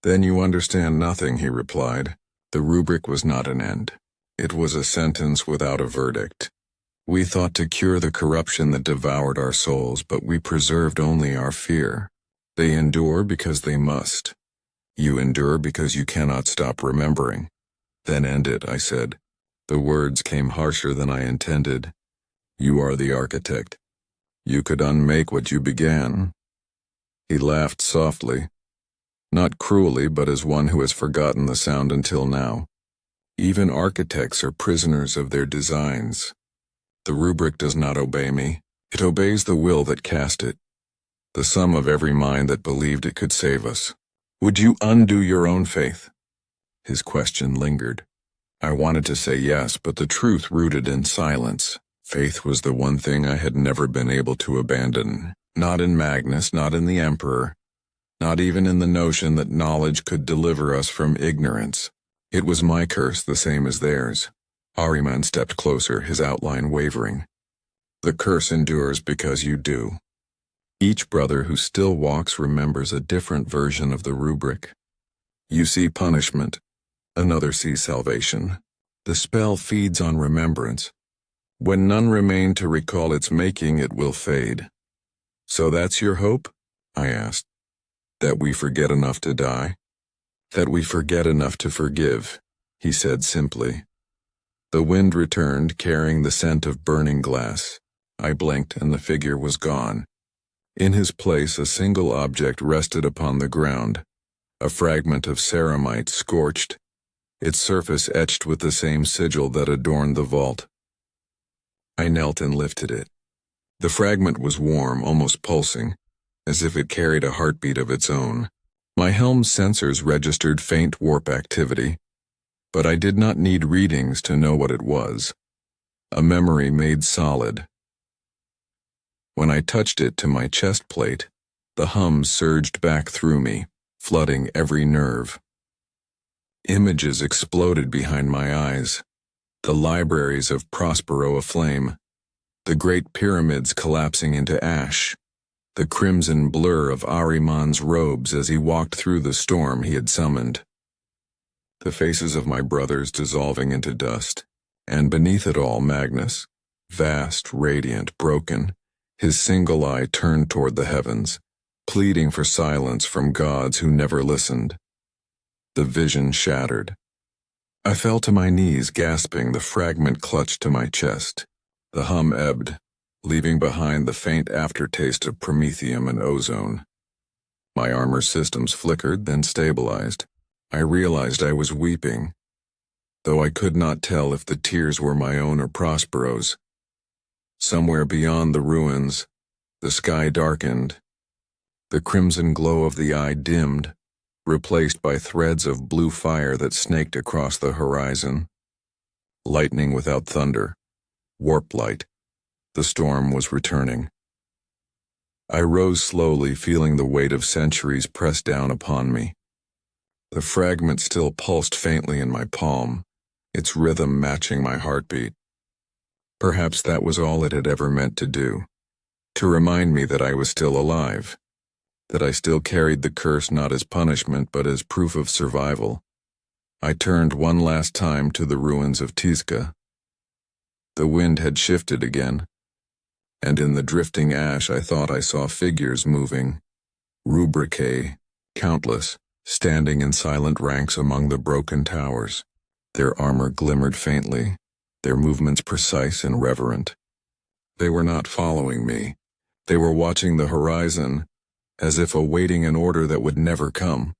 Then you understand nothing, he replied. The rubric was not an end. It was a sentence without a verdict. We thought to cure the corruption that devoured our souls, but we preserved only our fear. They endure because they must. You endure because you cannot stop remembering. Then end it, I said. The words came harsher than I intended. You are the architect. You could unmake what you began. He laughed softly, not cruelly, but as one who has forgotten the sound until now. Even architects are prisoners of their designs. The rubric does not obey me. It obeys the will that cast it, the sum of every mind that believed it could save us. Would you undo your own faith? His question lingered. I wanted to say yes, but the truth rooted in silence. Faith was the one thing I had never been able to abandon. Not in Magnus, not in the Emperor, not even in the notion that knowledge could deliver us from ignorance. It was my curse, the same as theirs. Ahriman stepped closer, his outline wavering. The curse endures because you do. Each brother who still walks remembers a different version of the rubric. You see punishment, another sees salvation. The spell feeds on remembrance. When none remain to recall its making, it will fade. So that's your hope? I asked. That we forget enough to die? That we forget enough to forgive, he said simply. The wind returned, carrying the scent of burning glass. I blinked, and the figure was gone. In his place, a single object rested upon the ground, a fragment of ceramite scorched, its surface etched with the same sigil that adorned the vault. I knelt and lifted it. The fragment was warm, almost pulsing, as if it carried a heartbeat of its own. My helm's sensors registered faint warp activity, but I did not need readings to know what it was. A memory made solid. When I touched it to my chest plate, the hum surged back through me, flooding every nerve. Images exploded behind my eyes. The libraries of Prospero aflame, the great pyramids collapsing into ash, the crimson blur of Ahriman's robes as he walked through the storm he had summoned. The faces of my brothers dissolving into dust, and beneath it all Magnus, vast, radiant, broken, his single eye turned toward the heavens, pleading for silence from gods who never listened. The vision shattered. I fell to my knees, gasping, the fragment clutched to my chest. The hum ebbed, leaving behind the faint aftertaste of promethium and ozone. My armor systems flickered, then stabilized. I realized I was weeping, though I could not tell if the tears were my own or Prospero's. Somewhere beyond the ruins, the sky darkened. The crimson glow of the eye dimmed, replaced by threads of blue fire that snaked across the horizon. Lightning without thunder, warp light. The storm was returning. I rose slowly, feeling the weight of centuries press down upon me. The fragment still pulsed faintly in my palm, its rhythm matching my heartbeat. Perhaps that was all it had ever meant to do, to remind me that I was still alive, that I still carried the curse not as punishment but as proof of survival. I turned one last time to the ruins of Tizca. The wind had shifted again, and in the drifting ash I thought I saw figures moving, rubricae, countless, standing in silent ranks among the broken towers. Their armor glimmered faintly, their movements precise and reverent. They were not following me. They were watching the horizon, as if awaiting an order that would never come.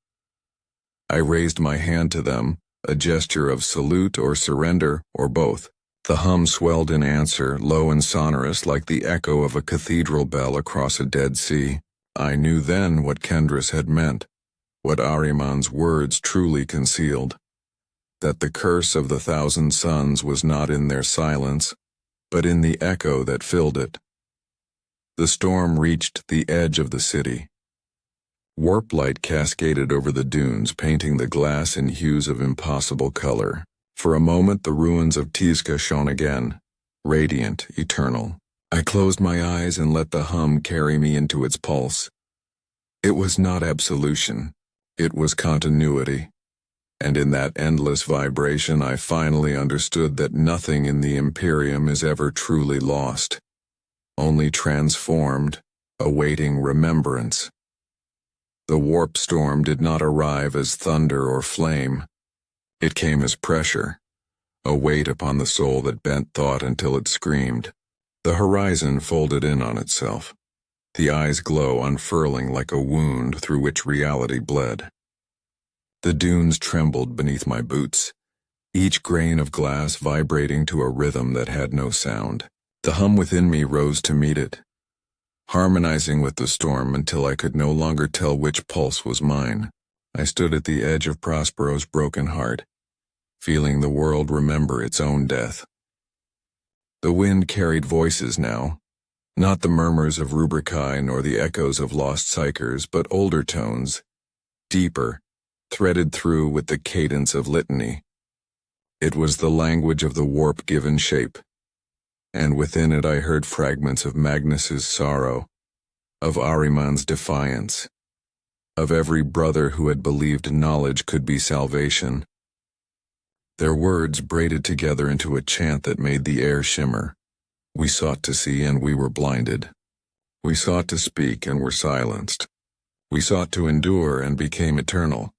I raised my hand to them, a gesture of salute or surrender, or both. The hum swelled in answer, low and sonorous like the echo of a cathedral bell across a dead sea. I knew then what Kendris had meant, what Ahriman's words truly concealed. That the curse of the thousand suns was not in their silence, but in the echo that filled it. The storm reached the edge of the city. Warp light cascaded over the dunes, painting the glass in hues of impossible color. For a moment the ruins of Tizca shone again, radiant, eternal. I closed my eyes and let the hum carry me into its pulse. It was not absolution, it was continuity. And in that endless vibration I finally understood that nothing in the Imperium is ever truly lost, only transformed, awaiting remembrance. The warp storm did not arrive as thunder or flame. It came as pressure, a weight upon the soul that bent thought until it screamed. The horizon folded in on itself, the eyes glow unfurling like a wound through which reality bled. The dunes trembled beneath my boots, each grain of glass vibrating to a rhythm that had no sound. The hum within me rose to meet it, harmonizing with the storm until I could no longer tell which pulse was mine. I stood at the edge of Prospero's broken heart, feeling the world remember its own death. The wind carried voices now, not the murmurs of Rubricae nor the echoes of lost psychers, but older tones, deeper, threaded through with the cadence of litany. It was the language of the warp given shape, and within it I heard fragments of Magnus's sorrow, of Ahriman's defiance, of every brother who had believed knowledge could be salvation. Their words braided together into a chant that made the air shimmer. We sought to see and we were blinded. We sought to speak and were silenced. We sought to endure and became eternal.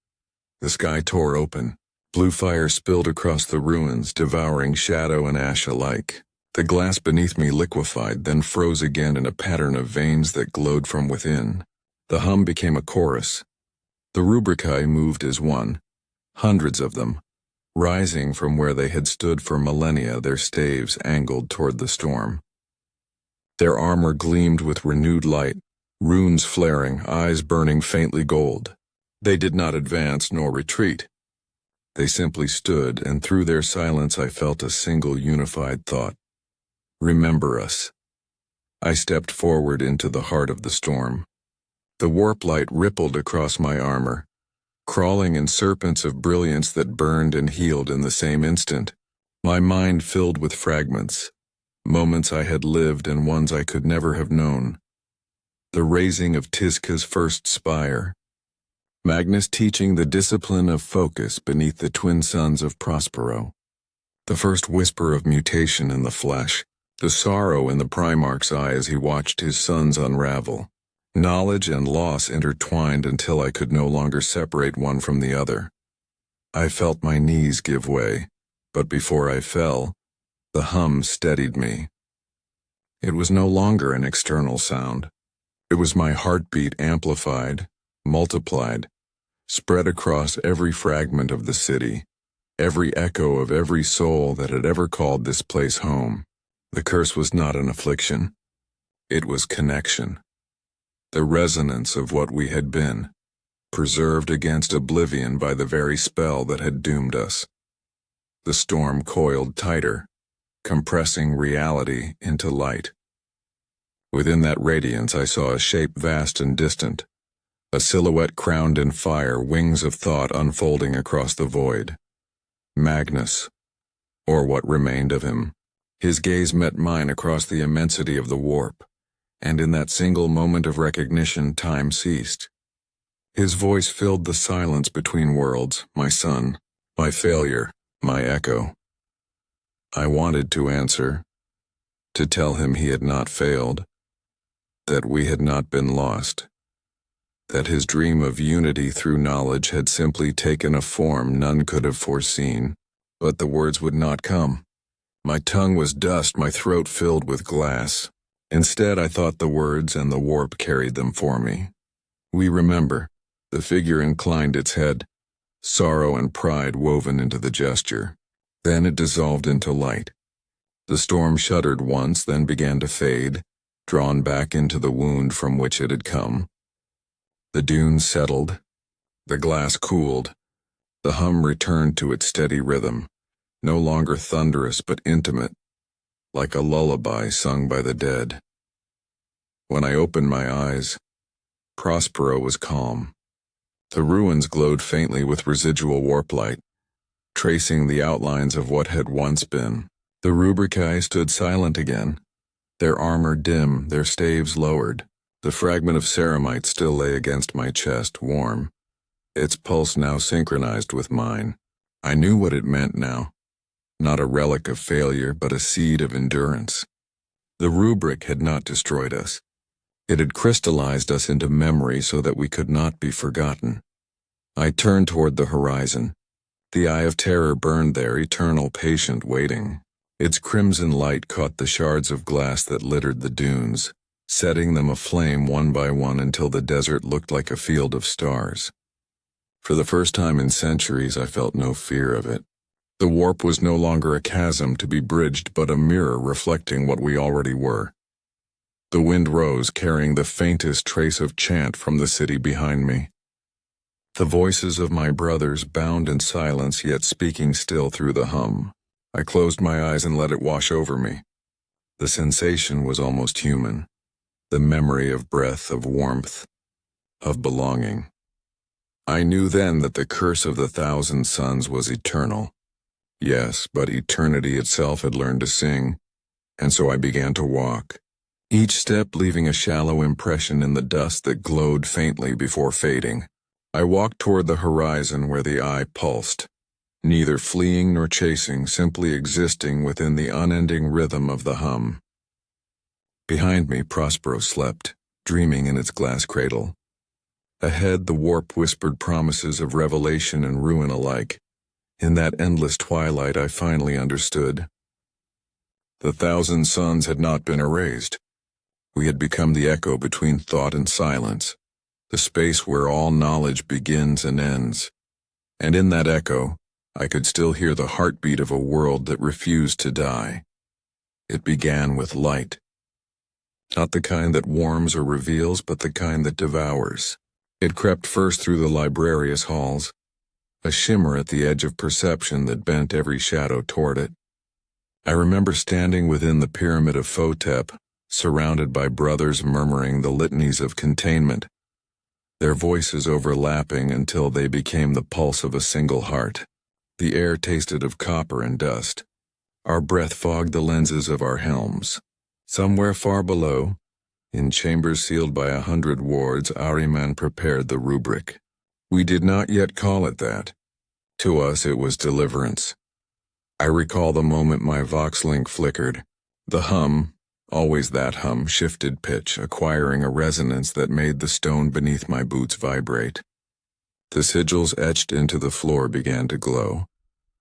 The sky tore open. Blue fire spilled across the ruins, devouring shadow and ash alike. The glass beneath me liquefied, then froze again in a pattern of veins that glowed from within. The hum became a chorus. The Rubricae moved as one, hundreds of them, rising from where they had stood for millennia, their staves angled toward the storm. Their armor gleamed with renewed light, runes flaring, eyes burning faintly gold. They did not advance nor retreat. They simply stood, and through their silence I felt a single unified thought. Remember us. I stepped forward into the heart of the storm. The warp light rippled across my armor, crawling in serpents of brilliance that burned and healed in the same instant. My mind filled with fragments, moments I had lived and ones I could never have known. The raising of Tizca's first spire, Magnus teaching the discipline of focus beneath the twin suns of Prospero, the first whisper of mutation in the flesh, the sorrow in the Primarch's eye as he watched his sons unravel. Knowledge and loss intertwined until I could no longer separate one from the other. I felt my knees give way, but before I fell, the hum steadied me. It was no longer an external sound. It was my heartbeat amplified, multiplied, spread across every fragment of the city, every echo of every soul that had ever called this place home. The curse was not an affliction. It was connection. The resonance of what we had been, preserved against oblivion by the very spell that had doomed us. The storm coiled tighter, compressing reality into light. Within that radiance I saw a shape vast and distant, a silhouette crowned in fire, wings of thought unfolding across the void. Magnus, or what remained of him. His gaze met mine across the immensity of the warp, and in that single moment of recognition time ceased. His voice filled the silence between worlds, my son, my failure, my echo. I wanted to answer, to tell him he had not failed, that we had not been lost, that his dream of unity through knowledge had simply taken a form none could have foreseen, but the words would not come. My tongue was dust, my throat filled with glass. Instead, I thought the words and the warp carried them for me. We remember. The figure inclined its head, sorrow and pride woven into the gesture. Then it dissolved into light, The storm shuddered once, then began to fade, drawn back into the wound from which it had come. The dunes settled. The glass cooled. The hum returned to its steady rhythm, no longer thunderous but intimate, like a lullaby sung by the dead. When I opened my eyes, Prospero was calm. The ruins glowed faintly with residual warp light, tracing the outlines of what had once been. The Rubricae stood silent again, their armor dim, their staves lowered. The fragment of ceramite still lay against my chest, warm, its pulse now synchronized with mine. I knew what it meant now. Not a relic of failure, but a seed of endurance. The rubric had not destroyed us. It had crystallized us into memory so that we could not be forgotten. I turned toward the horizon. The eye of terror burned there, eternal, patient, waiting. Its crimson light caught the shards of glass that littered the dunes, setting them aflame one by one until the desert looked like a field of stars. For the first time in centuries, I felt no fear of it. The warp was no longer a chasm to be bridged, but a mirror reflecting what we already were. The wind rose, carrying the faintest trace of chant from the city behind me. The voices of my brothers bound in silence, yet speaking still through the hum. I closed my eyes and let it wash over me. The sensation was almost human. The memory of breath, of warmth, of belonging. I knew then that the curse of the 1,000 suns was eternal. Yes, but eternity itself had learned to sing, and so I began to walk, each step leaving a shallow impression in the dust that glowed faintly before fading. I walked toward the horizon where the eye pulsed, neither fleeing nor chasing, simply existing within the unending rhythm of the hum. Behind me, Prospero slept, dreaming in its glass cradle. Ahead, the warp whispered promises of revelation and ruin alike. In that endless twilight, I finally understood. The 1,000 suns had not been erased. We had become the echo between thought and silence, the space where all knowledge begins and ends. And in that echo, I could still hear the heartbeat of a world that refused to die. It began with light. Not the kind that warms or reveals, but the kind that devours. It crept first through the librarious halls, a shimmer at the edge of perception that bent every shadow toward it. I remember standing within the pyramid of Photep, surrounded by brothers murmuring the litanies of containment, their voices overlapping until they became the pulse of a single heart. The air tasted of copper and dust. Our breath fogged the lenses of our helms. Somewhere far below, in chambers sealed by 100 wards, Ahriman prepared the rubric. We did not yet call it that. To us it was deliverance. I recall the moment my Vox link flickered. The hum, always that hum, shifted pitch, acquiring a resonance that made the stone beneath my boots vibrate. The sigils etched into the floor began to glow.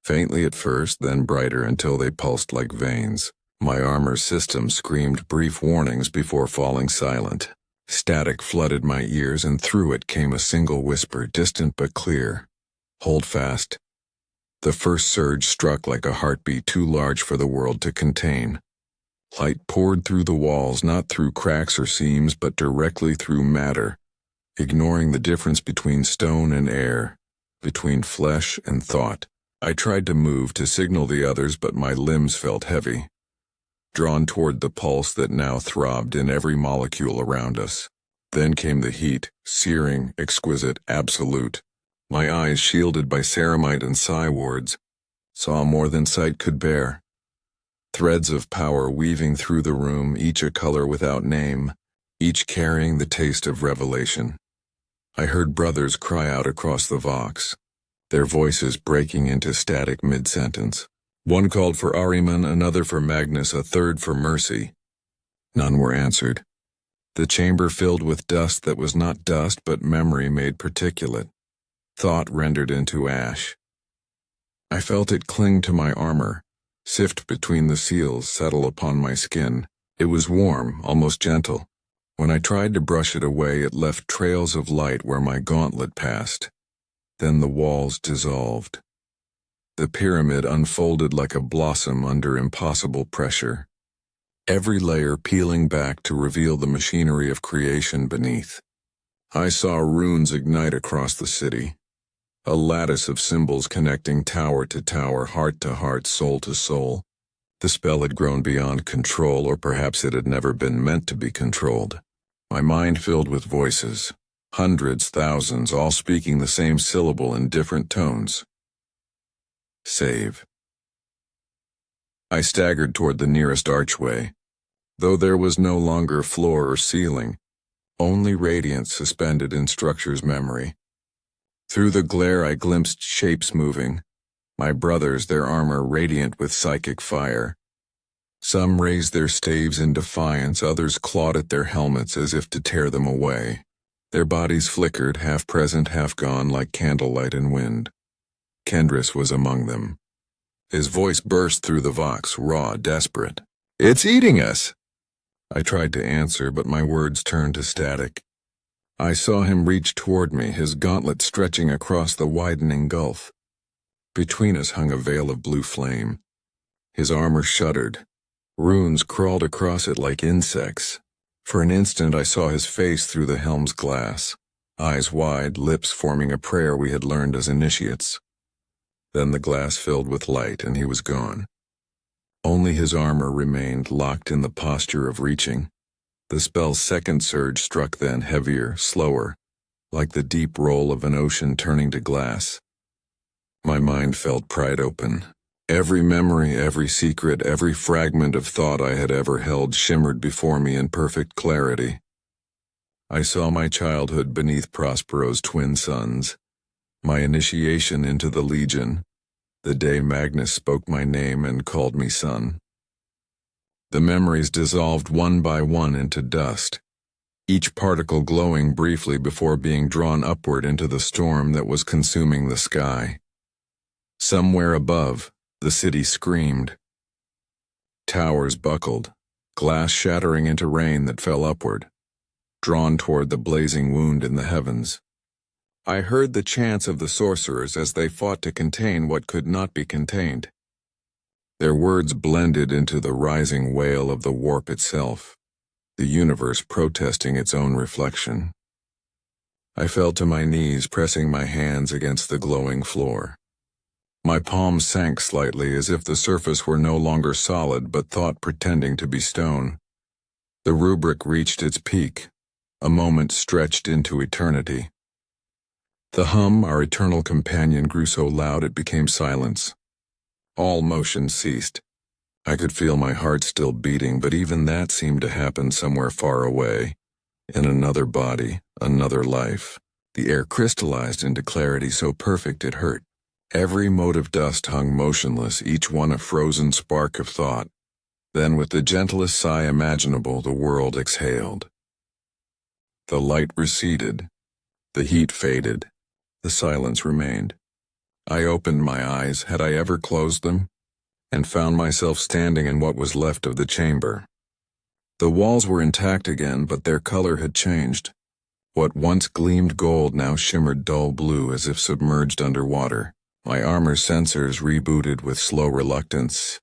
Faintly at first, then brighter until they pulsed like veins. My armor system screamed brief warnings before falling silent. Static flooded my ears, and through it came a single whisper, distant but clear. Hold fast. The first surge struck like a heartbeat too large for the world to contain. Light poured through the walls, not through cracks or seams, but directly through matter, ignoring the difference between stone and air, between flesh and thought. I tried to move to signal the others, but my limbs felt heavy, drawn toward the pulse that now throbbed in every molecule around us. Then came the heat, searing, exquisite, absolute. My eyes, shielded by ceramite and psi wards, saw more than sight could bear. Threads of power weaving through the room, each a color without name, each carrying the taste of revelation. I heard brothers cry out across the Vox, their voices breaking into static mid-sentence. One called for Ahriman, another for Magnus, a third for mercy. None were answered. The chamber filled with dust that was not dust but memory made particulate, thought rendered into ash. I felt it cling to my armor, sift between the seals, settle upon my skin. It was warm, almost gentle. When I tried to brush it away, it left trails of light where my gauntlet passed. Then the walls dissolved. The pyramid unfolded like a blossom under impossible pressure, every layer peeling back to reveal the machinery of creation beneath. I saw runes ignite across the city, a lattice of symbols connecting tower to tower, heart to heart, soul to soul. The spell had grown beyond control, or perhaps it had never been meant to be controlled. My mind filled with voices, hundreds, thousands, all speaking the same syllable in different tones. Save. I staggered toward the nearest archway, though there was no longer floor or ceiling, only radiance suspended in structure's memory. Through the glare I glimpsed shapes moving, my brothers, their armor radiant with psychic fire. Some raised their staves in defiance, others clawed at their helmets as if to tear them away. Their bodies flickered, half present, half gone, like candlelight in wind. Kendris was among them. His voice burst through the vox, raw, desperate. "It's eating us!" I tried to answer, but my words turned to static. I saw him reach toward me, his gauntlet stretching across the widening gulf. Between us hung a veil of blue flame. His armor shuddered. Runes crawled across it like insects. For an instant I saw his face through the helm's glass, eyes wide, lips forming a prayer we had learned as initiates. Then the glass filled with light and he was gone. Only his armor remained, locked in the posture of reaching. The spell's second surge struck then, heavier, slower, like the deep roll of an ocean turning to glass. My mind felt pried open. Every memory, every secret, every fragment of thought I had ever held shimmered before me in perfect clarity. I saw my childhood beneath Prospero's twin suns, my initiation into the Legion, the day Magnus spoke my name and called me son. The memories dissolved one by one into dust, each particle glowing briefly before being drawn upward into the storm that was consuming the sky. Somewhere above, the city screamed. Towers buckled, glass shattering into rain that fell upward, drawn toward the blazing wound in the heavens. I heard the chants of the sorcerers as they fought to contain what could not be contained. Their words blended into the rising wail of the warp itself, the universe protesting its own reflection. I fell to my knees, pressing my hands against the glowing floor. My palms sank slightly as if the surface were no longer solid but thought pretending to be stone. The rubric reached its peak, a moment stretched into eternity. The hum, our eternal companion, grew so loud it became silence. All motion ceased. I could feel my heart still beating, but even that seemed to happen somewhere far away, in another body, another life. The air crystallized into clarity so perfect it hurt. Every mote of dust hung motionless, each one a frozen spark of thought. Then, with the gentlest sigh imaginable, the world exhaled. The light receded. The heat faded. The silence remained. I opened my eyes, had I ever closed them, and found myself standing in what was left of the chamber. The walls were intact again, but their color had changed. What once gleamed gold now shimmered dull blue as if submerged underwater. My armor sensors rebooted with slow reluctance,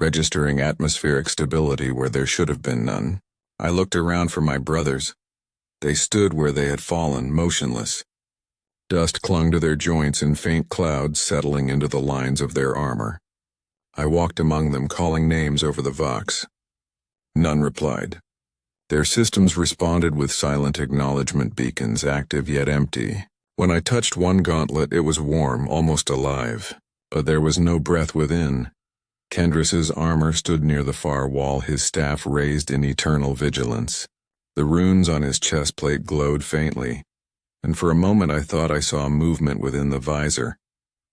registering atmospheric stability where there should have been none. I looked around for my brothers. They stood where they had fallen, motionless. Dust clung to their joints in faint clouds settling into the lines of their armor. I walked among them, calling names over the vox. None replied. Their systems responded with silent acknowledgement beacons, active yet empty. When I touched one gauntlet, it was warm, almost alive, but there was no breath within. Kendris's armor stood near the far wall, his staff raised in eternal vigilance. The runes on his chest plate glowed faintly, and for a moment I thought I saw movement within the visor,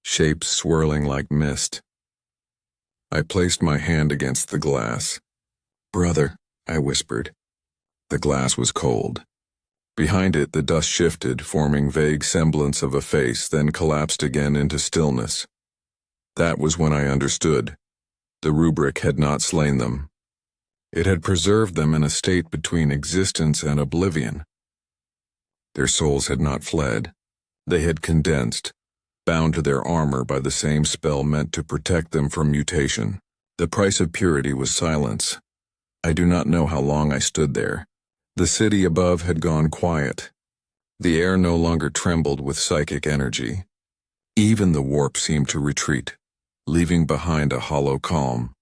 shapes swirling like mist. I placed my hand against the glass. "Brother," I whispered. The glass was cold. Behind it, the dust shifted, forming vague semblance of a face, then collapsed again into stillness. That was when I understood. The rubric had not slain them. It had preserved them in a state between existence and oblivion. Their souls had not fled. They had condensed, bound to their armor by the same spell meant to protect them from mutation. The price of purity was silence. I do not know how long I stood there. The city above had gone quiet. The air no longer trembled with psychic energy. Even the warp seemed to retreat, leaving behind a hollow calm.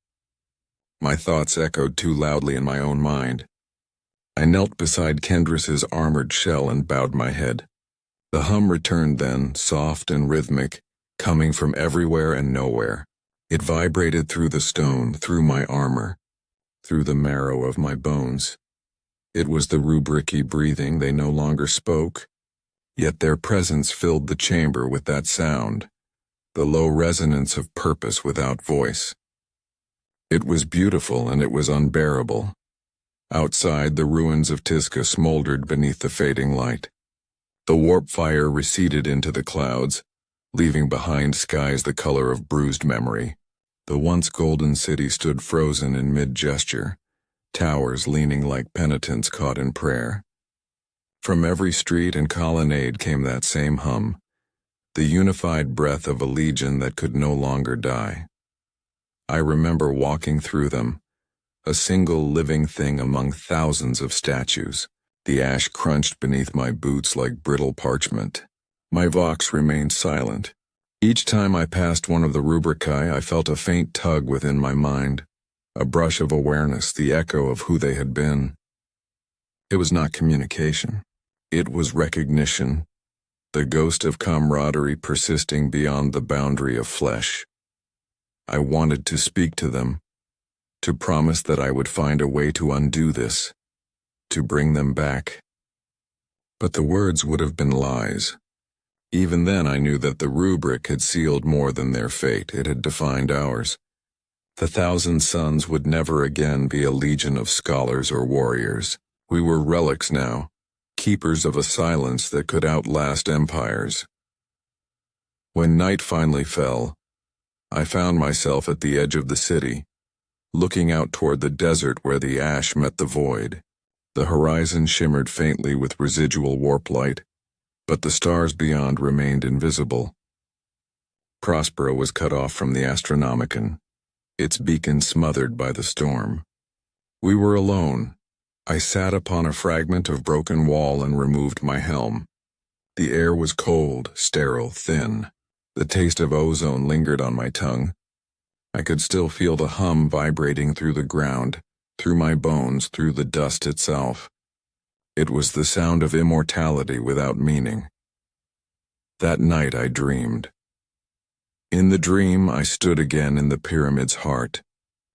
My thoughts echoed too loudly in my own mind. I knelt beside Kendris's armored shell and bowed my head. The hum returned then, soft and rhythmic, coming from everywhere and nowhere. It vibrated through the stone, through my armor, through the marrow of my bones. It was the rubricy breathing. They no longer spoke, yet their presence filled the chamber with that sound, the low resonance of purpose without voice. It was beautiful and it was unbearable. Outside, the ruins of Tiska smoldered beneath the fading light. The warp fire receded into the clouds, leaving behind skies the color of bruised memory. The once golden city stood frozen in mid-gesture, towers leaning like penitents caught in prayer. From every street and colonnade came that same hum, the unified breath of a legion that could no longer die. I remember walking through them, a single living thing among thousands of statues. The ash crunched beneath my boots like brittle parchment. My vox remained silent. Each time I passed one of the rubrici, I felt a faint tug within my mind, a brush of awareness, the echo of who they had been. It was not communication. It was recognition, the ghost of camaraderie persisting beyond the boundary of flesh. I wanted to speak to them, to promise that I would find a way to undo this, to bring them back. But the words would have been lies. Even then I knew that the rubric had sealed more than their fate. It had defined ours. The Thousand Sons would never again be a legion of scholars or warriors. We were relics now, keepers of a silence that could outlast empires. When night finally fell, I found myself at the edge of the city, looking out toward the desert where the ash met the void. The horizon shimmered faintly with residual warp light, but the stars beyond remained invisible. Prospero was cut off from the Astronomicon, its beacon smothered by the storm. We were alone. I sat upon a fragment of broken wall and removed my helm. The air was cold, sterile, thin. The taste of ozone lingered on my tongue. I could still feel the hum vibrating through the ground, through my bones, through the dust itself. It was the sound of immortality without meaning. That night I dreamed. In the dream I stood again in the pyramid's heart,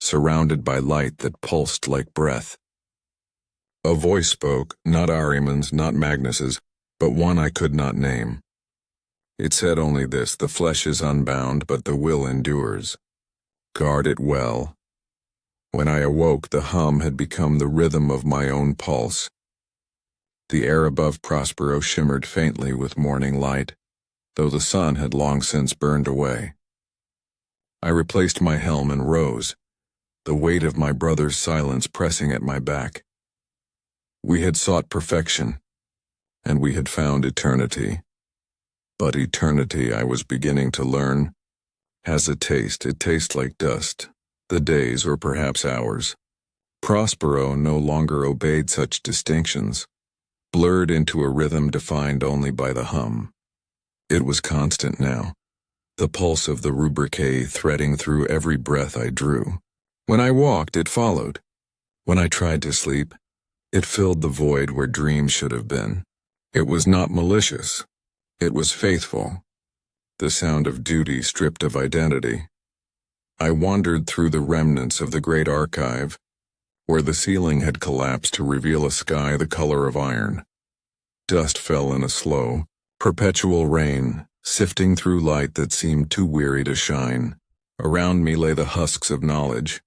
surrounded by light that pulsed like breath. A voice spoke, not Ahriman's, not Magnus's, but one I could not name. It said only this: the flesh is unbound, but the will endures. Guard it well. When I awoke, the hum had become the rhythm of my own pulse. The air above Prospero shimmered faintly with morning light, though the sun had long since burned away. I replaced my helm and rose, the weight of my brother's silence pressing at my back. We had sought perfection, and we had found eternity. But eternity, I was beginning to learn, has a taste. It tastes like dust, the days or perhaps hours. Prospero no longer obeyed such distinctions, blurred into a rhythm defined only by the hum. It was constant now, the pulse of the rubrique threading through every breath I drew. When I walked, it followed. When I tried to sleep, it filled the void where dreams should have been. It was not malicious. It was faithful, the sound of duty stripped of identity. I wandered through the remnants of the great archive, where the ceiling had collapsed to reveal a sky the color of iron. Dust fell in a slow, perpetual rain, sifting through light that seemed too weary to shine. Around me lay the husks of knowledge,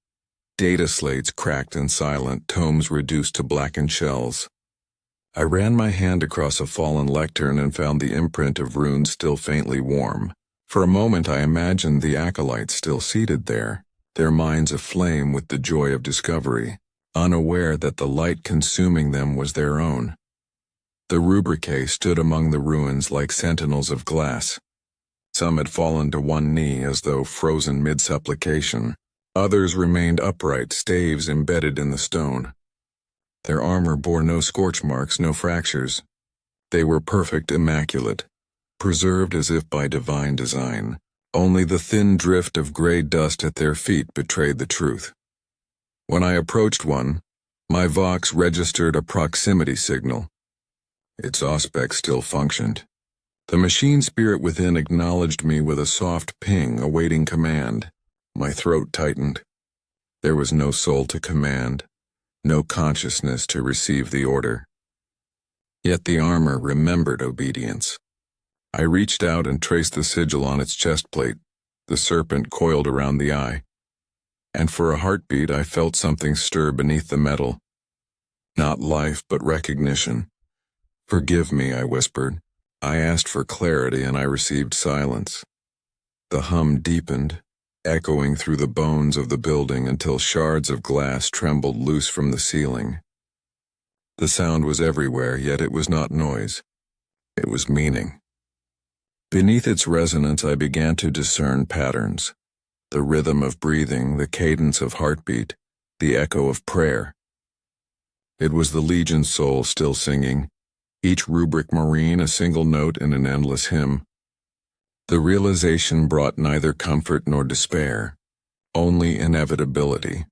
data slates cracked and silent, tomes reduced to blackened shells. I ran my hand across a fallen lectern and found the imprint of runes still faintly warm. For a moment I imagined the acolytes still seated there, their minds aflame with the joy of discovery, unaware that the light consuming them was their own. The rubrique stood among the ruins like sentinels of glass, Some had fallen to one knee as though frozen mid-supplication. Others remained upright, staves embedded in the stone. Their armor bore no scorch marks, no fractures. They were perfect, immaculate, preserved as if by divine design. Only the thin drift of gray dust at their feet betrayed the truth. When I approached one, my Vox registered a proximity signal. Its auspex still functioned. The machine spirit within acknowledged me with a soft ping, awaiting command. My throat tightened. There was no soul to command, no consciousness to receive the order. Yet the armor remembered obedience. I reached out and traced the sigil on its chest plate, the serpent coiled around the eye. And for a heartbeat I felt something stir beneath the metal. Not life, but recognition. "Forgive me," I whispered. I asked for clarity and I received silence. The hum deepened, echoing through the bones of the building until shards of glass trembled loose from the ceiling. The sound was everywhere, yet it was not noise. It was meaning. Beneath its resonance I began to discern patterns. The rhythm of breathing, the cadence of heartbeat, the echo of prayer. It was the Legion's soul still singing, each rubric marine a single note in an endless hymn. The realization brought neither comfort nor despair, only inevitability.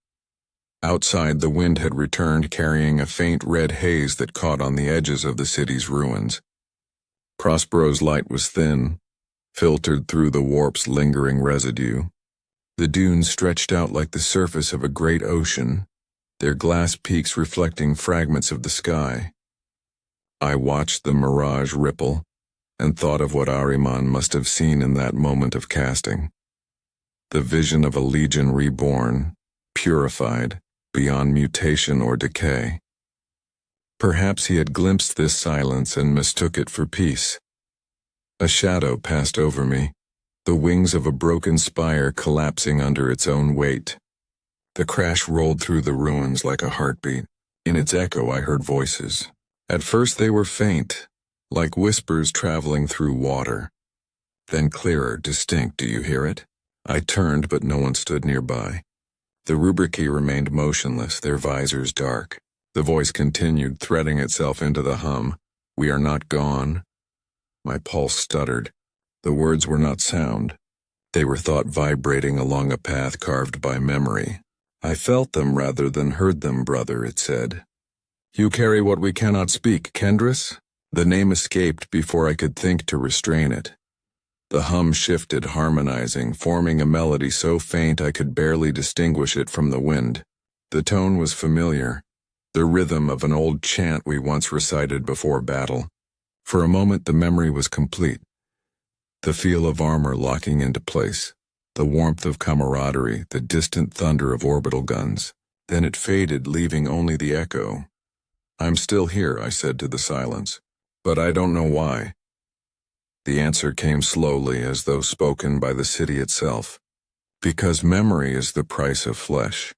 Outside, the wind had returned, carrying a faint red haze that caught on the edges of the city's ruins. Prospero's light was thin, filtered through the warp's lingering residue. The dunes stretched out like the surface of a great ocean, their glass peaks reflecting fragments of the sky. I watched the mirage ripple and thought of what Ahriman must have seen in that moment of casting. The vision of a legion reborn, purified, beyond mutation or decay. Perhaps he had glimpsed this silence and mistook it for peace. A shadow passed over me, the wings of a broken spire collapsing under its own weight. The crash rolled through the ruins like a heartbeat. In its echo I heard voices. At first they were faint, like whispers traveling through water. Then clearer, distinct. "Do you hear it?" I turned, but no one stood nearby. The rubrici remained motionless, their visors dark. The voice continued, threading itself into the hum. "We are not gone." My pulse stuttered. The words were not sound. They were thought vibrating along a path carved by memory. "I felt them rather than heard them, brother," it said. "You carry what we cannot speak, Kendris?" The name escaped before I could think to restrain it. The hum shifted, harmonizing, forming a melody so faint I could barely distinguish it from the wind. The tone was familiar, the rhythm of an old chant we once recited before battle. For a moment the memory was complete. The feel of armor locking into place, the warmth of camaraderie, the distant thunder of orbital guns. Then it faded, leaving only the echo. "I'm still here," I said to the silence, "but I don't know why." The answer came slowly, as though spoken by the city itself. "Because memory is the price of flesh."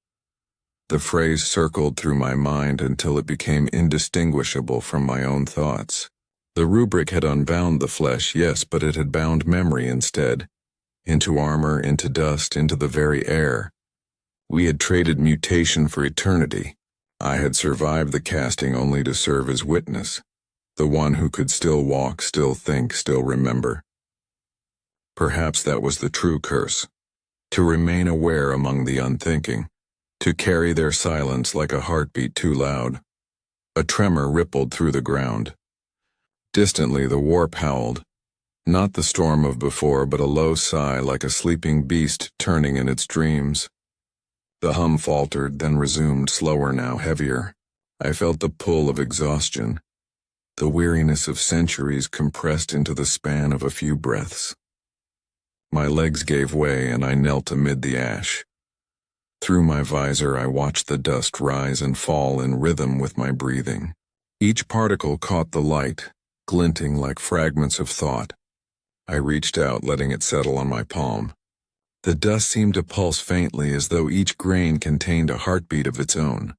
The phrase circled through my mind until it became indistinguishable from my own thoughts. The rubric had unbound the flesh, yes, but it had bound memory instead. Into armor, into dust, into the very air. We had traded mutation for eternity. I had survived the casting only to serve as witness, the one who could still walk, still think, still remember. Perhaps that was the true curse, to remain aware among the unthinking, to carry their silence like a heartbeat too loud. A tremor rippled through the ground. Distantly the warp howled, not the storm of before, but a low sigh like a sleeping beast turning in its dreams. The hum faltered, then resumed, slower now, heavier. I felt the pull of exhaustion, the weariness of centuries compressed into the span of a few breaths. My legs gave way and I knelt amid the ash. Through my visor I watched the dust rise and fall in rhythm with my breathing. Each particle caught the light, glinting like fragments of thought. I reached out, letting it settle on my palm. The dust seemed to pulse faintly, as though each grain contained a heartbeat of its own.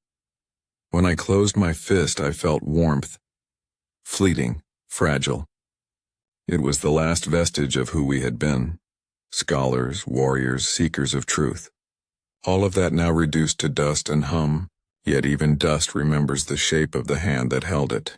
When I closed my fist, I felt warmth, fleeting, fragile. It was the last vestige of who we had been. Scholars, warriors, seekers of truth. All of that now reduced to dust and hum, yet even dust remembers the shape of the hand that held it.